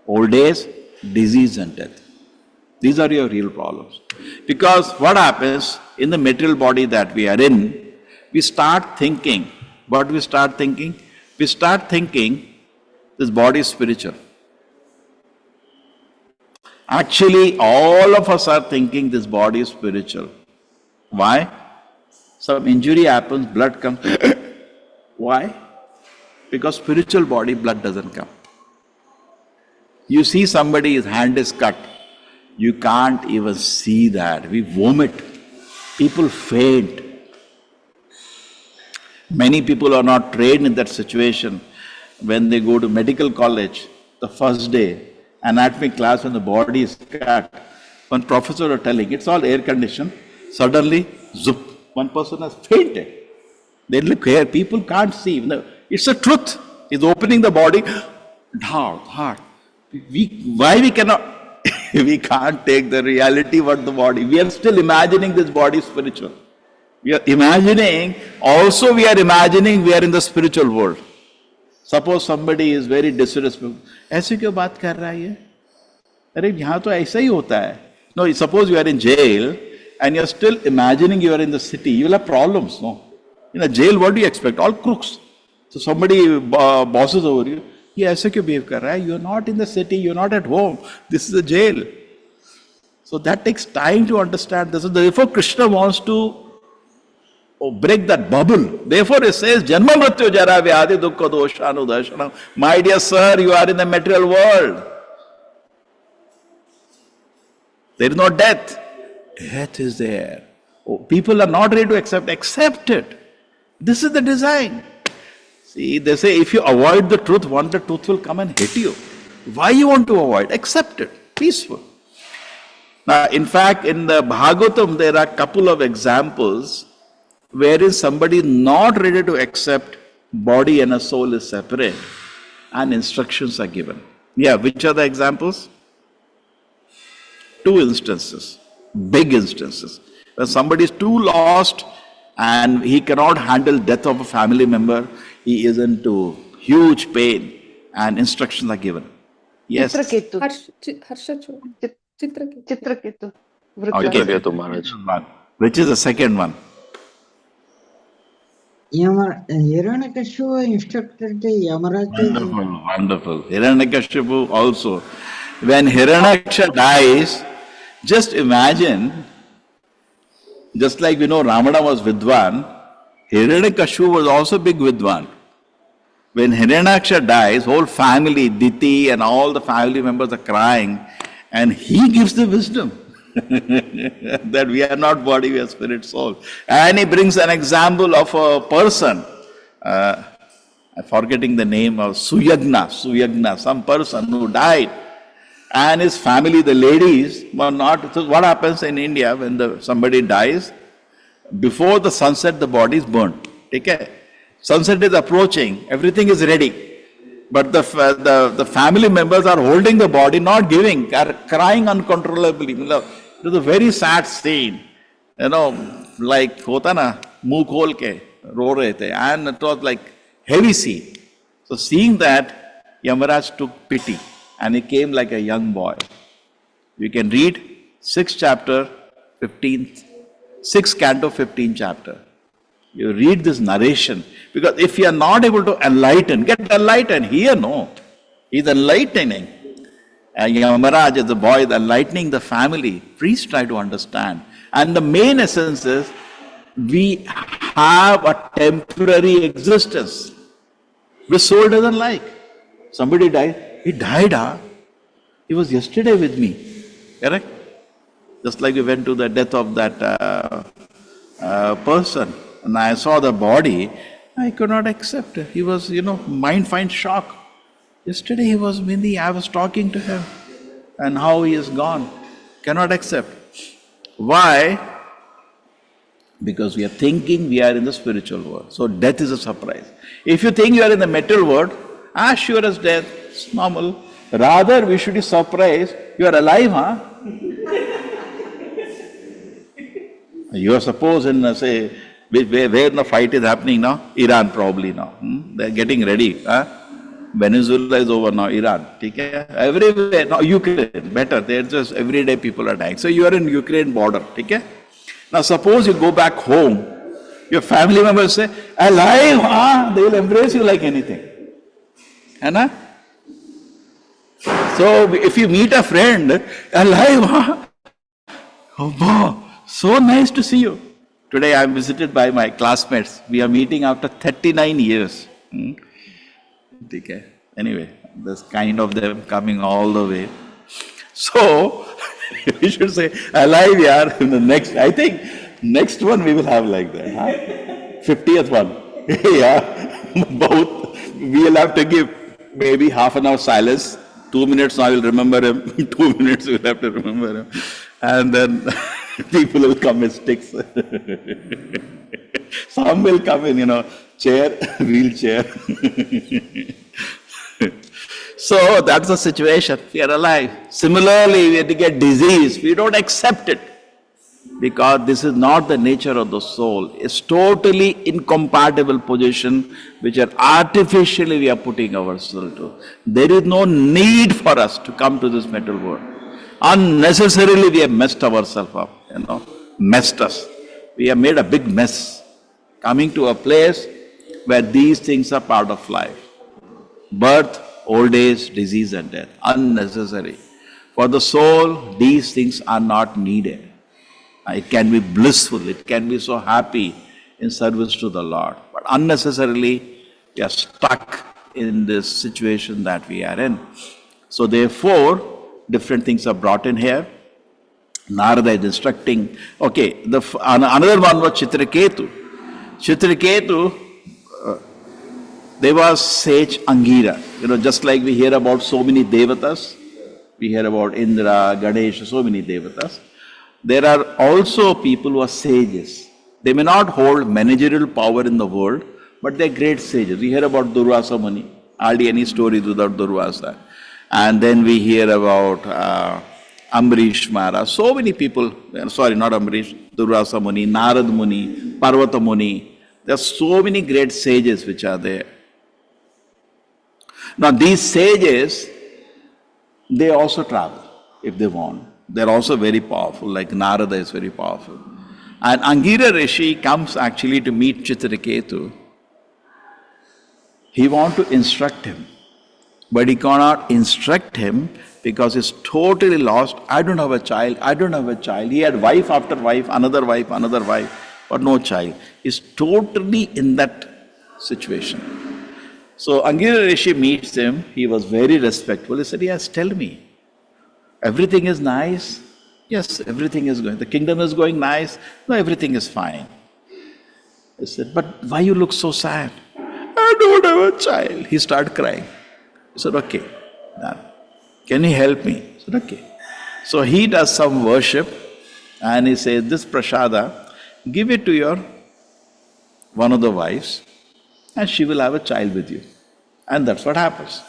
old age, disease and death. These are your real problems. Because what happens in the material body that we are in, we start thinking. What we start thinking? We start thinking this body is spiritual. Actually, all of us are thinking this body is spiritual. Why? Some injury happens, blood comes. Why? Because spiritual body, blood doesn't come. You see somebody's hand is cut. You can't even see that. We vomit. People faint. Many people are not trained in that situation. When they go to medical college, the first day, anatomy class, when the body is cut, one professor was telling, it's all air conditioned. Suddenly, zoop, one person has fainted. They look here, people can't see. It's a truth. He's opening the body, heart. Why we cannot? We can't take the reality what the body. We are still imagining this body spiritual. We are imagining, also we are imagining we are in the spiritual world. Suppose somebody is very disrespectful. ऐसे क्यों बात कर रहा है ये? अरे यहाँ तो ऐसा ही होता है. No, suppose you are in jail and you are still imagining you are in the city. You will have problems, no? In a jail, what do you expect? All crooks. So somebody bosses over you. ये ऐसे क्यों behave कर रहा है? You are not in the city. You are not at home. This is a jail. So that takes time to understand this. So therefore, Krishna wants to break that bubble. Therefore it says, Janma Mrityu Jara Vyadhi Dukkha Doshanu Darshanam. My dear sir, you are in the material world. There is no death. Death is there. Oh, people are not ready to accept it. This is the design. See, they say if you avoid the truth, one the truth will come and hit you. Why you want to avoid? Accept it. Peaceful. Now, in fact, in the Bhagavatam, there are a couple of examples wherein somebody is not ready to accept body and a soul is separate and instructions are given. Yeah, which are the examples? 2 instances, big instances. When somebody is too lost and he cannot handle death of a family member, he is into huge pain and instructions are given. Yes. Chitraketu. Chitraketu. Chitraketu. Okay. Which is the second one? Hiranyakashipu instructed Yamaraj. Wonderful. Hiranyakashipu also. When Hiranyaksha dies, just imagine, just like we know Ravana was Vidwan, Hiranyakashipu was also big Vidwan. When Hiranyaksha dies, whole family, Diti and all the family members are crying, and he gives the wisdom that we are not body, we are spirit, soul. And he brings an example of a person, I'm forgetting the name of Suyagna, some person who died. And his family, the ladies, were not. So what happens in India when somebody dies? Before the sunset, the body is burnt. Okay? Sunset is approaching, everything is ready. But the family members are holding the body, not giving, are crying uncontrollably. It was a very sad scene. You know, like, hota na, muh khol ke, ro rahe the. And it was like heavy scene. So seeing that, Yamaraj took pity. And he came like a young boy. You can read 6th chapter, 15th, 6th canto, 15th chapter. You read this narration. Because if you are not able to enlighten, get enlightened. Here, no. He's enlightening. And Yamaraj is the boy enlightening the family. Please try to understand. And the main essence is, we have a temporary existence, which soul doesn't like. Somebody died. He died, He was yesterday with me. Correct? Just like we went to the death of that person. And I saw the body, I could not accept it. He was, mind finds shock. Yesterday he was with me, I was talking to him. And how he is gone. Cannot accept. Why? Because we are thinking we are in the spiritual world. So death is a surprise. If you think you are in the material world, as sure as death, it's normal. Rather, we should be surprised. You are alive, You are supposed in, say, where the fight is happening now? Iran probably now. They are getting ready. Venezuela is over now, Iran. Okay? Everywhere. Now Ukraine, better. There's just everyday people are dying. So you are in Ukraine border. Okay? Now suppose you go back home. Your family members say, alive, They will embrace you like anything. Anna? So if you meet a friend, alive, Oh, wow, so nice to see you. Today I am visited by my classmates. We are meeting after 39 years. Okay. Anyway, there's kind of them coming all the way. So, we should say, alive, yaar, in the next, I think, next one we will have like that. 50th one. Yeah, both. We will have to give maybe half an hour silence. 2 minutes I will remember him. 2 minutes we will have to remember him. And then people will come with sticks. Some will come in, chair, wheelchair. So that's the situation. We are alive. Similarly, we have to get disease. We don't accept it. Because this is not the nature of the soul. It's totally incompatible position which are artificially we are putting ourselves to. There is no need for us to come to this metal world. Unnecessarily we have messed ourselves up, messed us. We have made a big mess. Coming to a place where these things are part of life. Birth, old age, disease and death. Unnecessary. For the soul, these things are not needed. It can be blissful, it can be so happy, in service to the Lord. But unnecessarily, we are stuck in this situation that we are in. So therefore, different things are brought in here. Narada is instructing. Okay, another one was Chitraketu. Chitraketu, there was sage Angira. Just like we hear about so many devatas, we hear about Indra, Ganesha, so many devatas. There are also people who are sages. They may not hold managerial power in the world, but they're great sages. We hear about Durvasa Muni, hardly any stories without Durvasa. And then we hear about Ambarish Maharaj, so many people, sorry, not Ambarish, Durvasa Muni, Narad Muni, Parvata Muni. There are so many great sages which are there. Now these sages, they also travel if they want. They're also very powerful, like Narada is very powerful. And Angira Rishi comes actually to meet Chitraketu. He wants to instruct him, but he cannot instruct him because he's totally lost. I don't have a child, I don't have a child. He had wife after wife, another wife, but no child. He's totally in that situation. So Angira Rishi meets him. He was very respectful. He said, yes, tell me. Everything is nice? Yes, everything is going. The kingdom is going nice? No, everything is fine. He said, but why you look so sad? I don't have a child. He started crying. He said, okay, can you help me? He said, okay. So he does some worship and he says, this prasada, give it to your one of the wives and she will have a child with you. And that's what happens.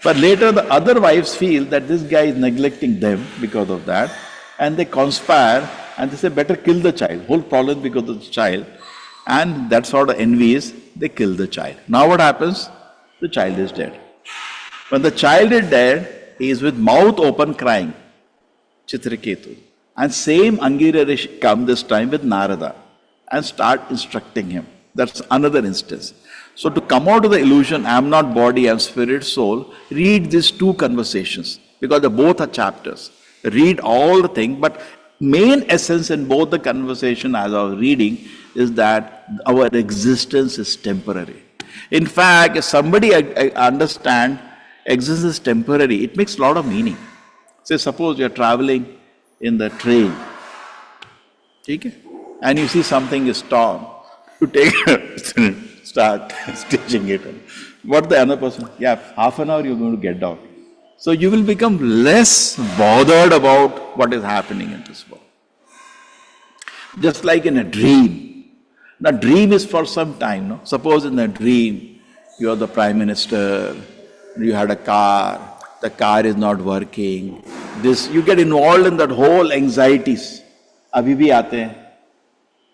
But later the other wives feel that this guy is neglecting them because of that, and they conspire and they say, better kill the child. Whole problem because of the child. And that sort of envy is, they kill the child. Now what happens? The child is dead. When the child is dead, he is with mouth open crying. Chitraketu. And same Angira Rishi come this time with Narada and start instructing him. That's another instance. So to come out of the illusion, I am not body, I am spirit, soul, read these two conversations because they both are chapters. Read all the things, but main essence in both the conversation as I was reading is that our existence is temporary. In fact, if somebody understand existence is temporary, it makes a lot of meaning. Say suppose you are traveling in the train, okay? And you see something is torn, you take start stitching it. What the other person? Yeah, half an hour you're going to get down. So you will become less bothered about what is happening in this world. Just like in a dream. The dream is for some time, no? Suppose in a dream, you are the Prime Minister, you had a car, the car is not working. This, you get involved in that whole anxieties. अभी भी आते हैं,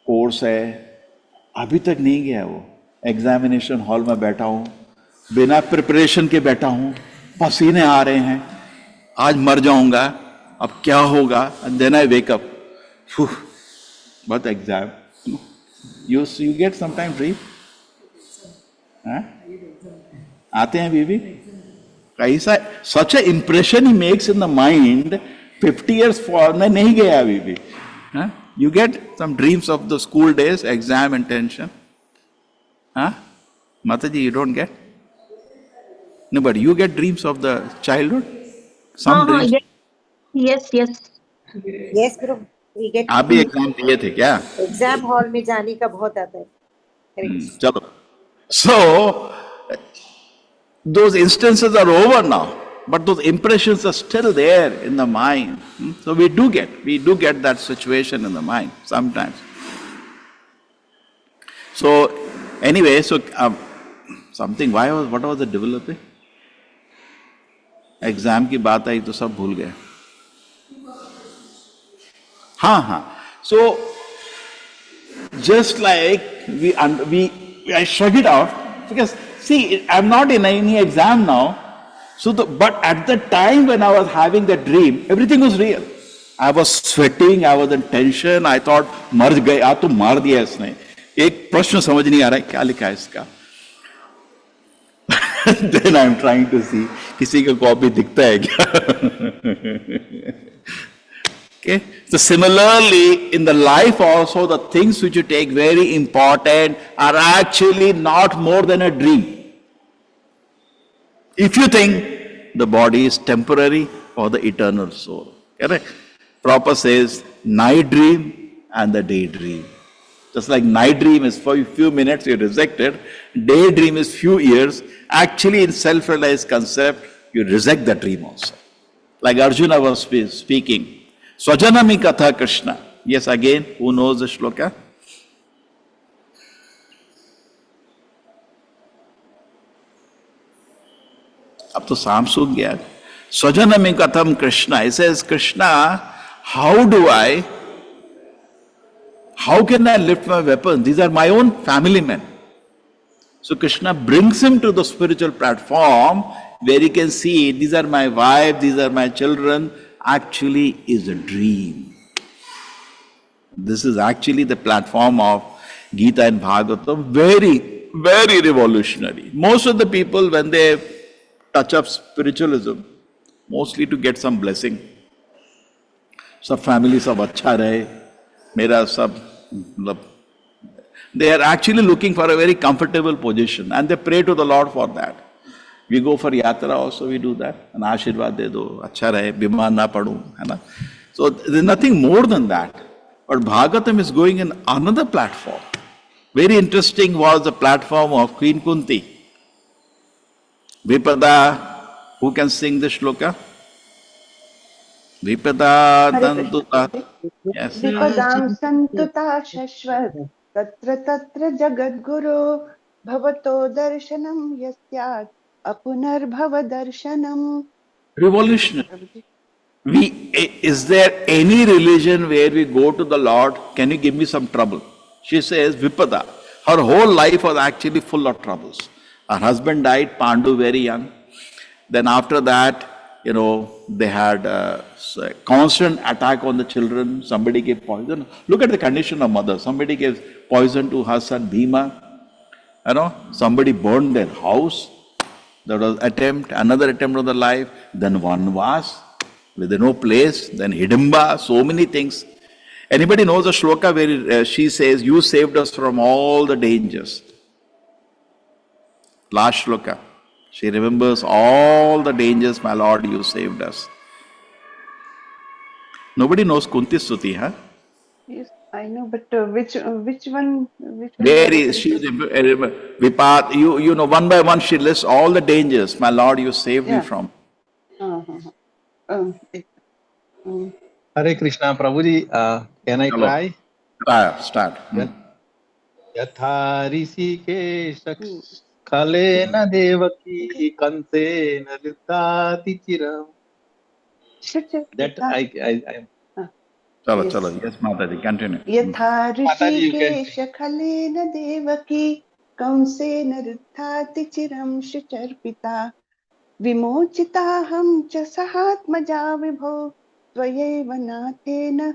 course है, अभी तक नहीं गया वो. एग्जामिनेशन हॉल में बैठा हूँ, बिना प्रिपरेशन के बैठा हूँ, पसीने आ रहे हैं, आज मर जाऊंगा, अब क्या होगा? And then I wake up. What exam? You get sometimes dream? आते हैं बीबी? कैसा? Such an impression he makes in the mind. 50 years for मैं नहीं गया अभी भी. You get some dreams of the school days, exam and tension. Mataji, you don't get? No, but you get dreams of the childhood? Some dreams? Yes. Yes, bro. We get. आप भी exam दिए थे क्या? Exam hall में जाने का बहुत आता है. चलो. So, those instances are over now, but those impressions are still there in the mind. So we do get that situation in the mind sometimes. So anyway, so what was the developing? Exam की बात आई तो सब भूल गए. हाँ. So just like I shrug it off because see, I'm not in any exam now. So but at the time when I was having that dream, everything was real. I was sweating, I was in tension. I thought मर गया तो मार दिया इसने. एक प्रश्न समझ नहीं आ रहा है क्या लिखा है इसका. Then I'm trying to see किसी का कॉपी दिखता है क्या. Okay. So similarly, in the life also, the things which you take very important are actually not more than a dream. If you think the body is temporary for the eternal soul. Correct? Prabhupada says night dream and the daydream. Just like night dream is for a few minutes you reject it, daydream is few years. Actually in self-realized concept, you reject the dream also. Like Arjuna was speaking. Swajanami Katha Krishna. Yes, again, who knows the shloka? Ab to Sam sukh gaya. Swajanami Katham Krishna. He says, Krishna, how can I lift my weapons? These are my own family men. So Krishna brings him to the spiritual platform where he can see, these are my wife, these are my children. Actually is a dream. This is actually the platform of Gita and Bhagavatam. Very, very revolutionary. Most of the people, when they touch up spiritualism, mostly to get some blessing. Sab family sab acha rahe, mera sab, they are actually looking for a very comfortable position and they pray to the Lord for that. We go for yatra also, we do that. And Ashirvad de do, acha rahe, bimar na padu. So there's nothing more than that. But Bhagavatam is going in another platform. Very interesting was the platform of Queen Kunti. Vipada, who can sing the shloka? Vipada Dantuta. Yes. विपदां सन्तुता शश्वत् तत्र तत्र जगद्गुरो भवतो दर्शनं यस्यात् अपुनर्भव दर्शनम्. Revolutionary. Is there any religion where we go to the Lord, can you give me some trouble? She says, Vipada. Her whole life was actually full of troubles. Her husband died, Pandu, very young. Then after that, they had a constant attack on the children. Somebody gave poison. Look at the condition of mother. Somebody gave poison to her son Bhima. Somebody burned their house. There was another attempt on the life. Then Vanvas, with no place. Then Hidimba, so many things. Anybody knows a shloka where she says, you saved us from all the dangers. Last shloka. She remembers all the dangers, my Lord, you saved us. Nobody knows Kunti Stuti, huh? Yes, I know, but which one? There is, she Vipat, you know, one by one she lists all the dangers, my Lord, you saved me from. Hare Krishna, Prabhuji, can I try? Start. Yatha Rishikesh Khalena Devaki Kansena Riddhati Chiram. That I Chalo. Yes, Mataji, continue. Yatha Rishikesh Khalena Devaki Kansena Riddhati Chiram Shucharpita Vimochitaham cha sahatmaja vibho Tvayeva nathena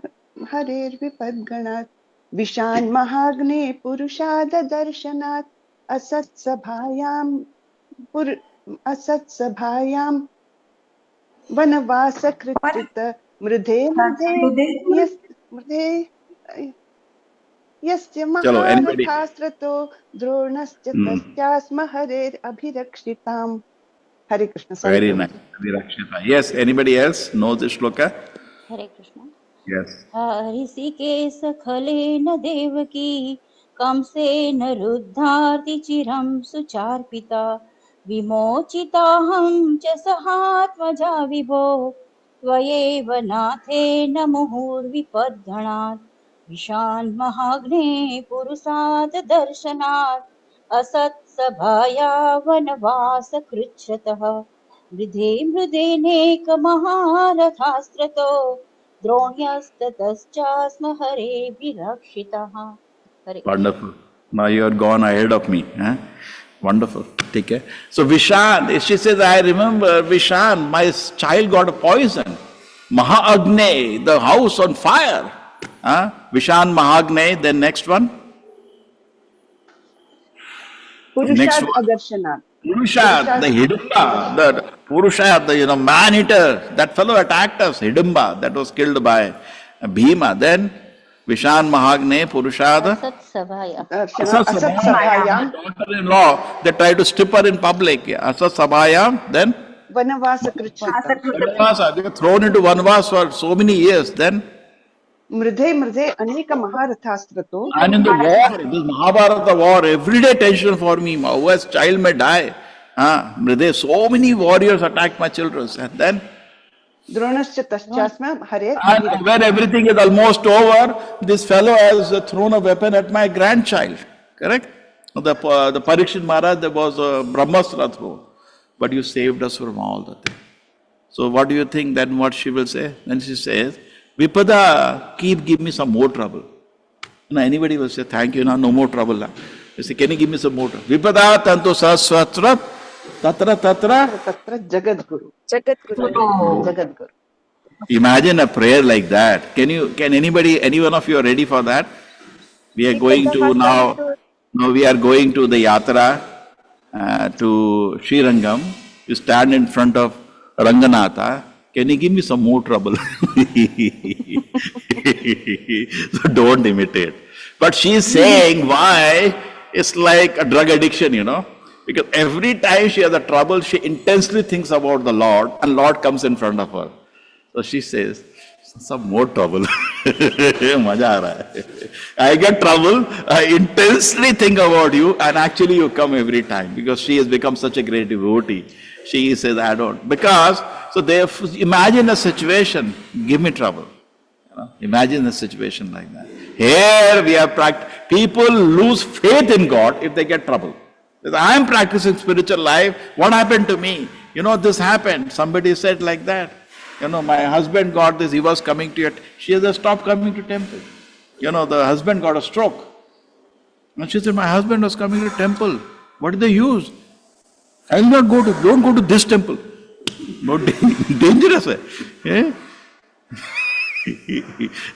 harer vipadganat Vishan mahagne purushada darshanat Asat sabhayam vanavasa kritrita mridhe yasya maharathastrato dronasya tasyasma harer abhirakshitam. Hare Krishna. Very nice. Abhirakshita. Yes, anybody else knows this shloka? Hare Krishna. Yes. Hrishikesh khalena devaki कंसेन रुद्धाति चिरं सुचार्पिता विमोचिताहं च सहात्मजा विभो त्वयैव नाथेन मुहुर्विपद्गणात् विशान् महाग्ने पुरुषात् दर्शनात् असत्सभाया वनवासकृच्छ्रतः मृधेनेक महारथास्त्रतो द्रोण्यस्ततश्चास्म हरेभिरक्षितः. Wonderful. Now you are gone ahead of me. Huh? Wonderful. Take care. So Vishan, she says, I remember Vishan, my child got poison. Mahaagne, the house on fire. Huh? Vishan Mahagne, then next one. Purushad Adarshana. Purusha, the Hidimba, the Purusha, the man-eater, that fellow attacked us, Hidimba, that was killed by Bhima. Then Vishan Mahagne, Purusha, the Satsavaya. Asat Sabhayam, daughter-in-law, they tried to strip her in public. Yeah. Asat Sabhayam, then Vanavasa Krichita. they were thrown into Vanvas for so many years. Then Mridhe Aneka Maharathastrato. and in the war, this Mahabharata war, everyday tension for me. Whose child may die. Mridhe, so many warriors attacked my children. And then Dronascha Taschasma Hare. and when everything is almost over, this fellow has thrown a weapon at my grandchild. Correct? The Parikshit Maharaj, there was a Brahmastra thrown. But you saved us from all the things. So what do you think then what she will say? Then she says, Vipada, give me some more trouble. Now anybody will say, thank you, now no more trouble. You say, can you give me some more trouble? Vipada tanto saswatra tatra Jagadguru. Jagadguru. Imagine a prayer like that. Can any one of you are ready for that? We are going to now we are going to the yatra to Srirangam. You stand in front of Ranganatha. Can you give me some more trouble? So don't imitate. But she is saying why it's like a drug addiction, because every time she has a trouble, she intensely thinks about the Lord and Lord comes in front of her. So she says, some more trouble. Maja aa raha hai. I get trouble, I intensely think about you and actually you come every time because she has become such a great devotee. She says, I don't. Because, so they imagine a situation, give me trouble. Imagine a situation like that. Here we are people lose faith in God if they get trouble. I am practicing spiritual life. What happened to me? This happened. Somebody said like that. My husband got this. He was coming to it. She has stopped coming to temple. The husband got a stroke. And she said, my husband was coming to temple. What did they use? I will not don't go to this temple. No, dangerous way. Yeah?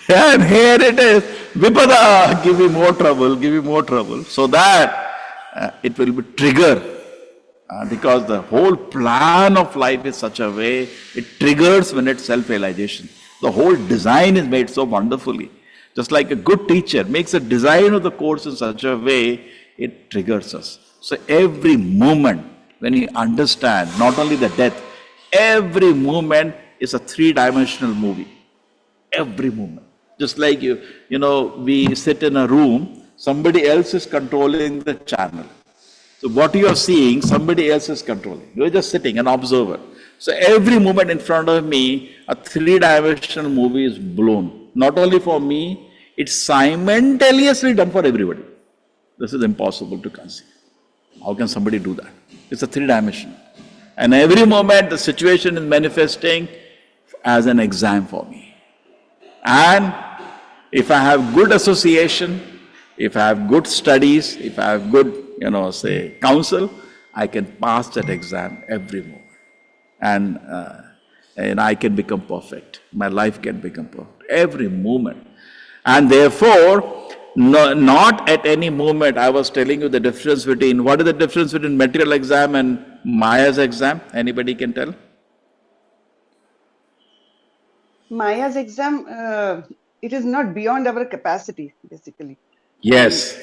And here it is. Vipada, give me more trouble. So that it will be trigger. Because the whole plan of life is such a way, it triggers when it's self-realization. The whole design is made so wonderfully. Just like a good teacher makes a design of the course in such a way, it triggers us. So every moment, when you understand not only the death, every moment is a three-dimensional movie. Every moment. Just like we sit in a room, somebody else is controlling the channel. So what you are seeing, somebody else is controlling. You are just sitting, an observer. So every moment in front of me, a three-dimensional movie is blown. Not only for me, it's simultaneously done for everybody. This is impossible to conceive. How can somebody do that? It's a three-dimensional. And every moment the situation is manifesting as an exam for me. And if I have good association, if I have good studies, if I have good counsel, I can pass that exam every moment. And I can become perfect. My life can become perfect. Every moment. And therefore, not at any moment, I was telling you the difference between, what is the difference between material exam and Maya's exam? Anybody can tell? Maya's exam, it is not beyond our capacity, basically. Yes.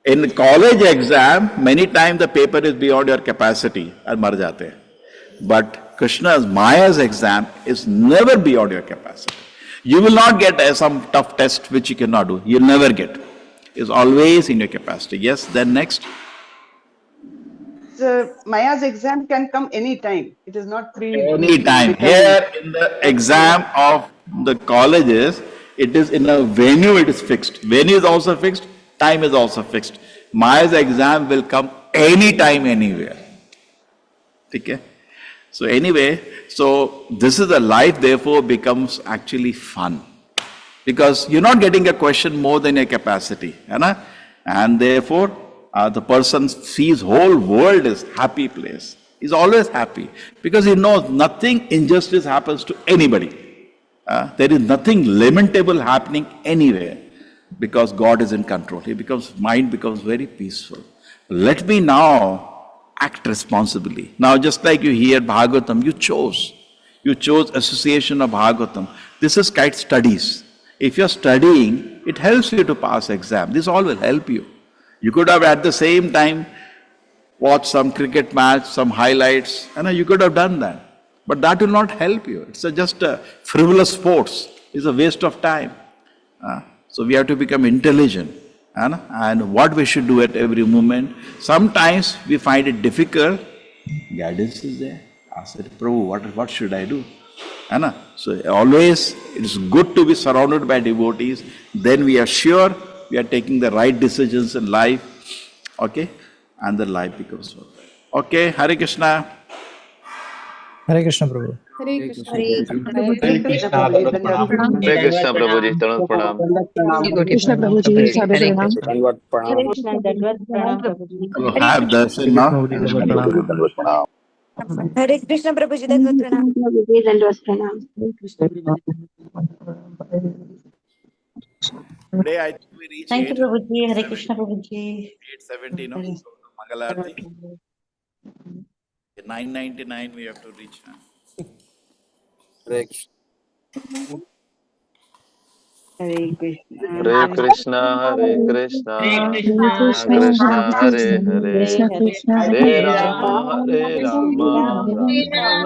In the college exam, many times the paper is beyond your capacity and mar jate hain. But Maya's exam is never beyond your capacity. You will not get some tough test which you cannot do. You'll never get. It's always in your capacity. Yes, then next. So Maya's exam can come anytime. It is not anytime. Here in the exam of the colleges, it is in a venue, it is fixed. Venue is also fixed. Time is also fixed. Maya's exam will come anytime, anywhere. Okay? So anyway, so this is the life, therefore becomes actually fun. Because you're not getting a question more than your capacity. And therefore, the person sees whole world is happy place. He's always happy. Because he knows nothing injustice happens to anybody. There is nothing lamentable happening anywhere. Because God is in control. Mind becomes very peaceful. Let me now act responsibly. Now, just like you hear Bhagavatam, you chose association of Bhagavatam. This is kite studies. If you're studying, it helps you to pass exam. This all will help you. You could have at the same time watched some cricket match, some highlights, and you could have done that. But that will not help you. It's just a frivolous sports. It's a waste of time. So we have to become intelligent. And what we should do at every moment. Sometimes we find it difficult. Guidance is there. I said, Prabhu, what should I do? So always it is good to be surrounded by devotees. Then we are sure we are taking the right decisions in life. Okay? And the life becomes perfect. Okay, Hare Krishna. Hare Krishna, Prabhu. Hare Krishna. Hare Krishna Prabhu ji, Tanut Pranam. Krishna Prabhu ji, Hare Krishna, Dandavad Pranam, Prabhuji. You have darshan now. Hare Krishna Prabhuji, Dandavad Pranam. Today I think we reach Thank you, Prabhuji. Hare Krishna, Prabhuji. 8:70, no? Mangalarti. 9:99 we have to reach. Hare Krishna. Hare Krishna, Hare Krishna, Krishna Hare Hare, Hare Rama, Hare Rama,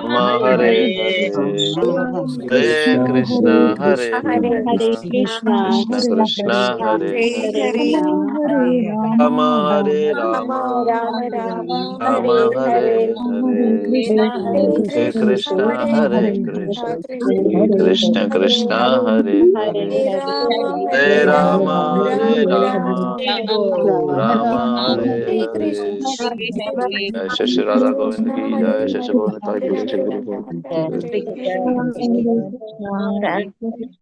Rama Hare Hare, Hare Krishna, Hare Krishna, Krishna Hare Hare, Rama Hare Rama, Rama Hare Hare, Hare Krishna, Hare Krishna, Krishna Krishna Hare Hare, Hare Rama, Hare Rama, Rama Hare Hare. Jai Shri Radha Govind ki Jai, Shri Bhuvan Sai ki Jai, Shri Guru Govind ki Jai.